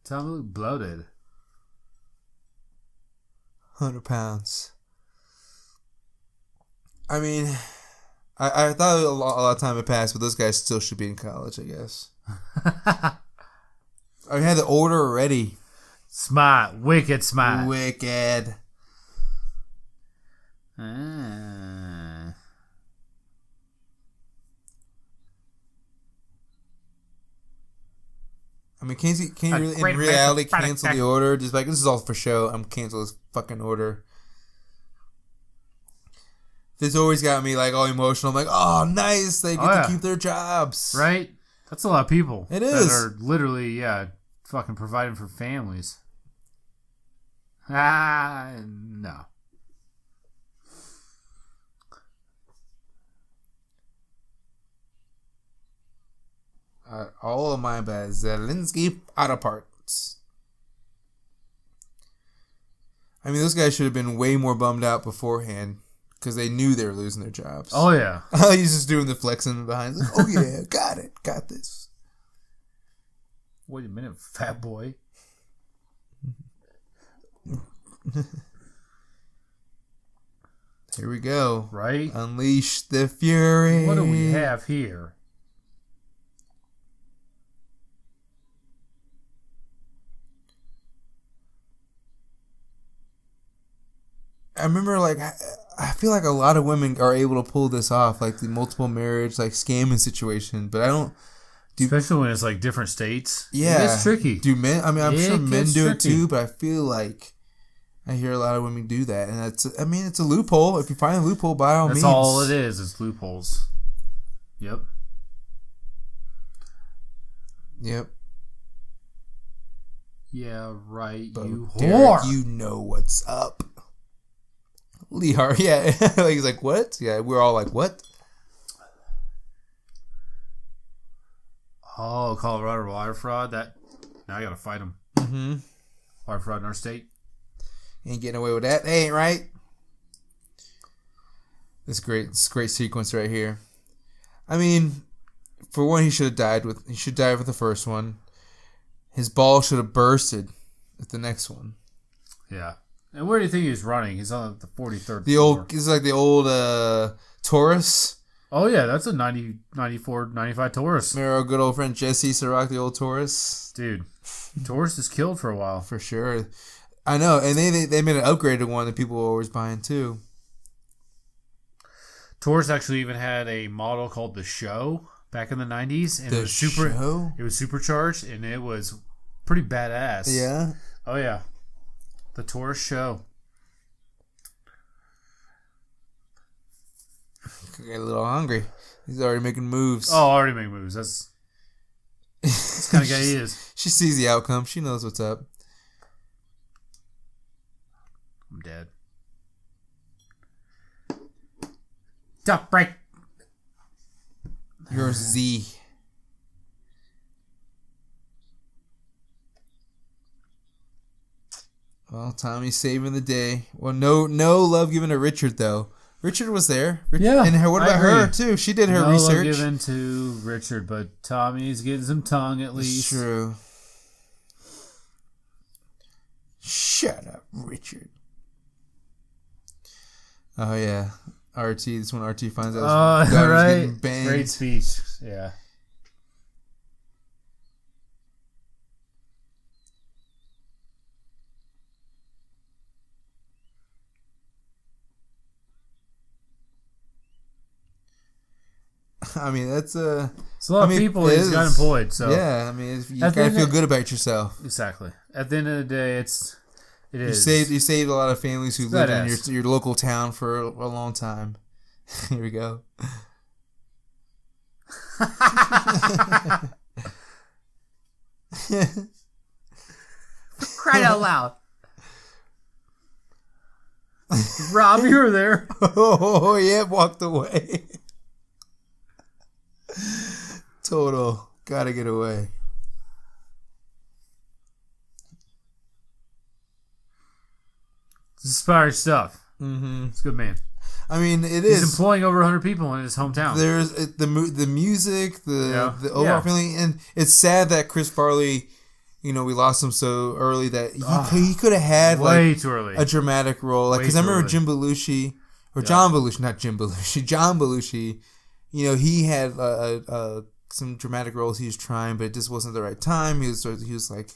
Tell me, look bloated. 100 pounds. I mean, I thought a lot of time had passed, but those guys still should be in college, I guess. I had the order already. Smart. Wicked smart. Wicked. I mean, can you really, in reality, cancel the order? Just like, this is all for show. I'm canceling this fucking order. This always got me like all emotional. I'm like, oh, nice. They get to keep their jobs. Right? That's a lot of people. It is. That are literally, fucking providing for families. No. All of mine by Zelensky Auto Parts. I mean, those guys should have been way more bummed out beforehand because they knew they were losing their jobs. Oh, yeah. He's just doing the flexing behind. Like, oh, yeah, got it. Got this. Wait a minute, fat boy. Here we go. Right? Unleash the fury. What do we have here? I remember, like, I feel like a lot of women are able to pull this off, like the multiple marriage, like, scamming situation, but I don't. Especially when it's, like, different states. Yeah. It's tricky. Do men, I mean, I'm sure men do it tricky. too, but I feel like I hear a lot of women do that, and it's, I mean, it's a loophole. If you find a loophole, by all means. That's all it is. It's loopholes. Yep. Yep. Yeah, right. But you Derek, whore. you know what's up. Lee Hart, yeah. He's like, what? Yeah, we're all like, what? Oh, Colorado water fraud. Now I gotta fight him. Mm-hmm. Water fraud in our state. Ain't getting away with that. They ain't right. This great sequence right here. I mean, for one, he should have died with the first one. His ball should have bursted at the next one. Yeah. And where do you think he's running? He's on the 43rd floor. It's like the old Taurus. Oh, yeah. That's a 94, 95 Taurus. Remember our good old friend Jesse Ciroc, the old Taurus? Dude, Taurus is killed for a while. For sure. I know. And they made an upgraded one that people were always buying, too. Taurus actually even had a model called the Show back in the 90s. And Show? It was supercharged, and it was pretty badass. Yeah? Oh, yeah. The Taurus Show. Get a little hungry. He's already making moves. Oh, already making moves. That's the kind of guy he is. She sees the outcome. She knows what's up. I'm dead. Duck break. You're Z. Well, Tommy's saving the day. Well, no love given to Richard, though. Richard was there. Yeah. And what about her, too? She did her research. No love given to Richard, but Tommy's getting some tongue at least. It's true. Shut up, Richard. Oh, yeah. RT. This one RT finds out his daughter's right. getting banged. Great speech. Yeah. I mean, that's it's a lot of people he's got employed. So yeah, I mean, you gotta feel good about yourself. Exactly. At the end of the day, it is. You saved a lot of families who lived in your local town for a long time. Here we go. Cried out loud. Rob, you were there. Oh, yeah, walked away. Total. Gotta get away. It's inspiring stuff. Mm-hmm. It's good, man. I mean, it He's is. employing over 100 people in his hometown. There's the music, the overall feeling, and it's sad that Chris Farley, we lost him so early that he could have had way too early a dramatic role. Like, because I remember John Belushi, he had some dramatic roles he was trying, but it just wasn't the right time. He was like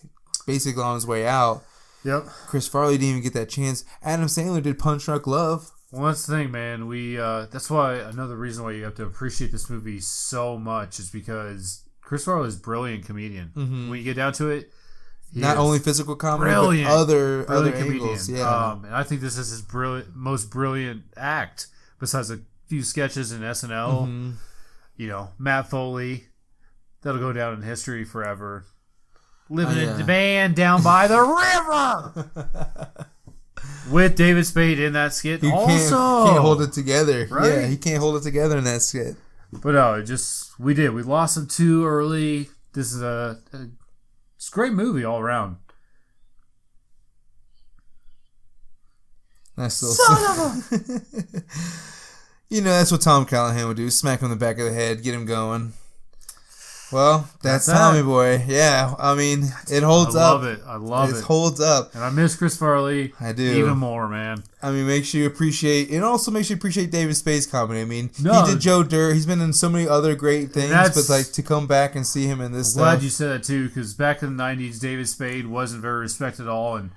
basically on his way out. Yep. Chris Farley didn't even get that chance. Adam Sandler did Punch Drunk Love. Well, that's the thing, man. That's why another reason why you have to appreciate this movie so much is because Chris Farley is a brilliant comedian. Mm-hmm. When you get down to it, not only physical comedy, but other angles. Yeah, and I think this is his most brilliant act, besides a few sketches in SNL. Mm-hmm. Matt Foley, that'll go down in history forever. Living in a van down by the river. With David Spade in that skit, can't hold it together. Right? Yeah, he can't hold it together in that skit. But no, we lost him too early. This is it's a great movie all around. Nice little son of a... that's what Tom Callahan would do: smack him in the back of the head, get him going. Well, that's Tommy Boy. Yeah, I mean, it holds up. I love it. It holds up. And I miss Chris Farley. I do. Even more, man. I mean, make sure you appreciate... It also makes you appreciate David Spade's comedy. I mean, he did Joe Dirt. He's been in so many other great things, but to come back and see him in this stuff... I'm glad you said that, too, because back in the 90s, David Spade wasn't very respected at all, and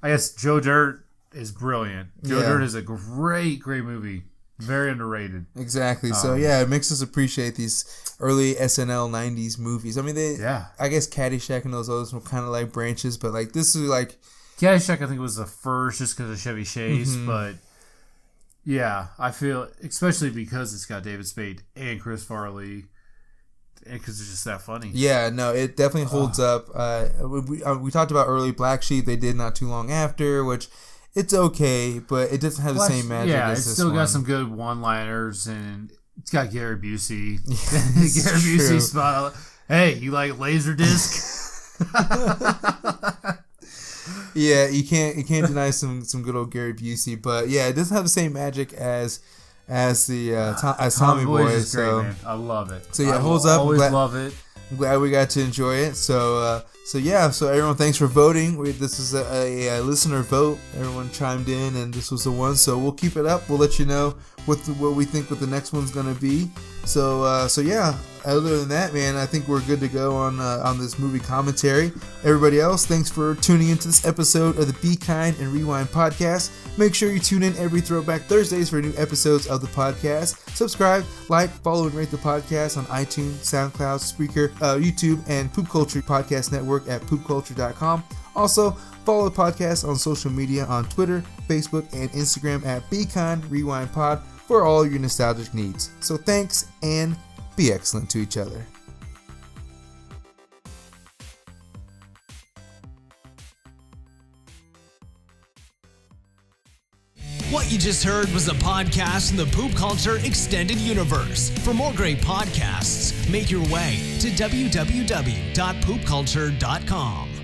I guess Joe Dirt is brilliant. Joe Dirt is a great, great movie. Very underrated. Exactly. So, it makes us appreciate these early SNL 90s movies. I mean, I guess Caddyshack and those others were kind of like branches, but like this is like... Caddyshack, I think, was the first just because of Chevy Chase, but yeah, I feel, especially because it's got David Spade and Chris Farley, because it's just that funny. Yeah, no, it definitely holds up. We talked about early Black Sheep. They did not too long after, which... It's okay, but it doesn't have the same magic as this one. Yeah, it's still got some good one-liners, and it's got Gary Busey. Gary Busey spot. Hey, you like Laserdisc? Yeah, you can't deny some good old Gary Busey, but yeah, it doesn't have the same magic as Tommy Boy. So great, man. I love it. So yeah, it holds up. Always love it. I'm glad we got to enjoy it. So everyone, thanks for voting. This is a listener vote. Everyone chimed in, and this was the one. So we'll keep it up. We'll let you know what we think what the next one's gonna be. So yeah. Other than that, man, I think we're good to go on this movie commentary. Everybody else, thanks for tuning into this episode of the Be Kind and Rewind podcast. Make sure you tune in every Throwback Thursdays for new episodes of the podcast. Subscribe, like, follow, and rate the podcast on iTunes, SoundCloud, Spreaker, YouTube, and Poop Culture Podcast Network at poopculture.com. Also, follow the podcast on social media on Twitter, Facebook, and Instagram at Be Kind Rewind Pod for all your nostalgic needs. So thanks, and be excellent to each other. What you just heard was a podcast in the Poop Culture Extended Universe. For more great podcasts, make your way to www.poopculture.com.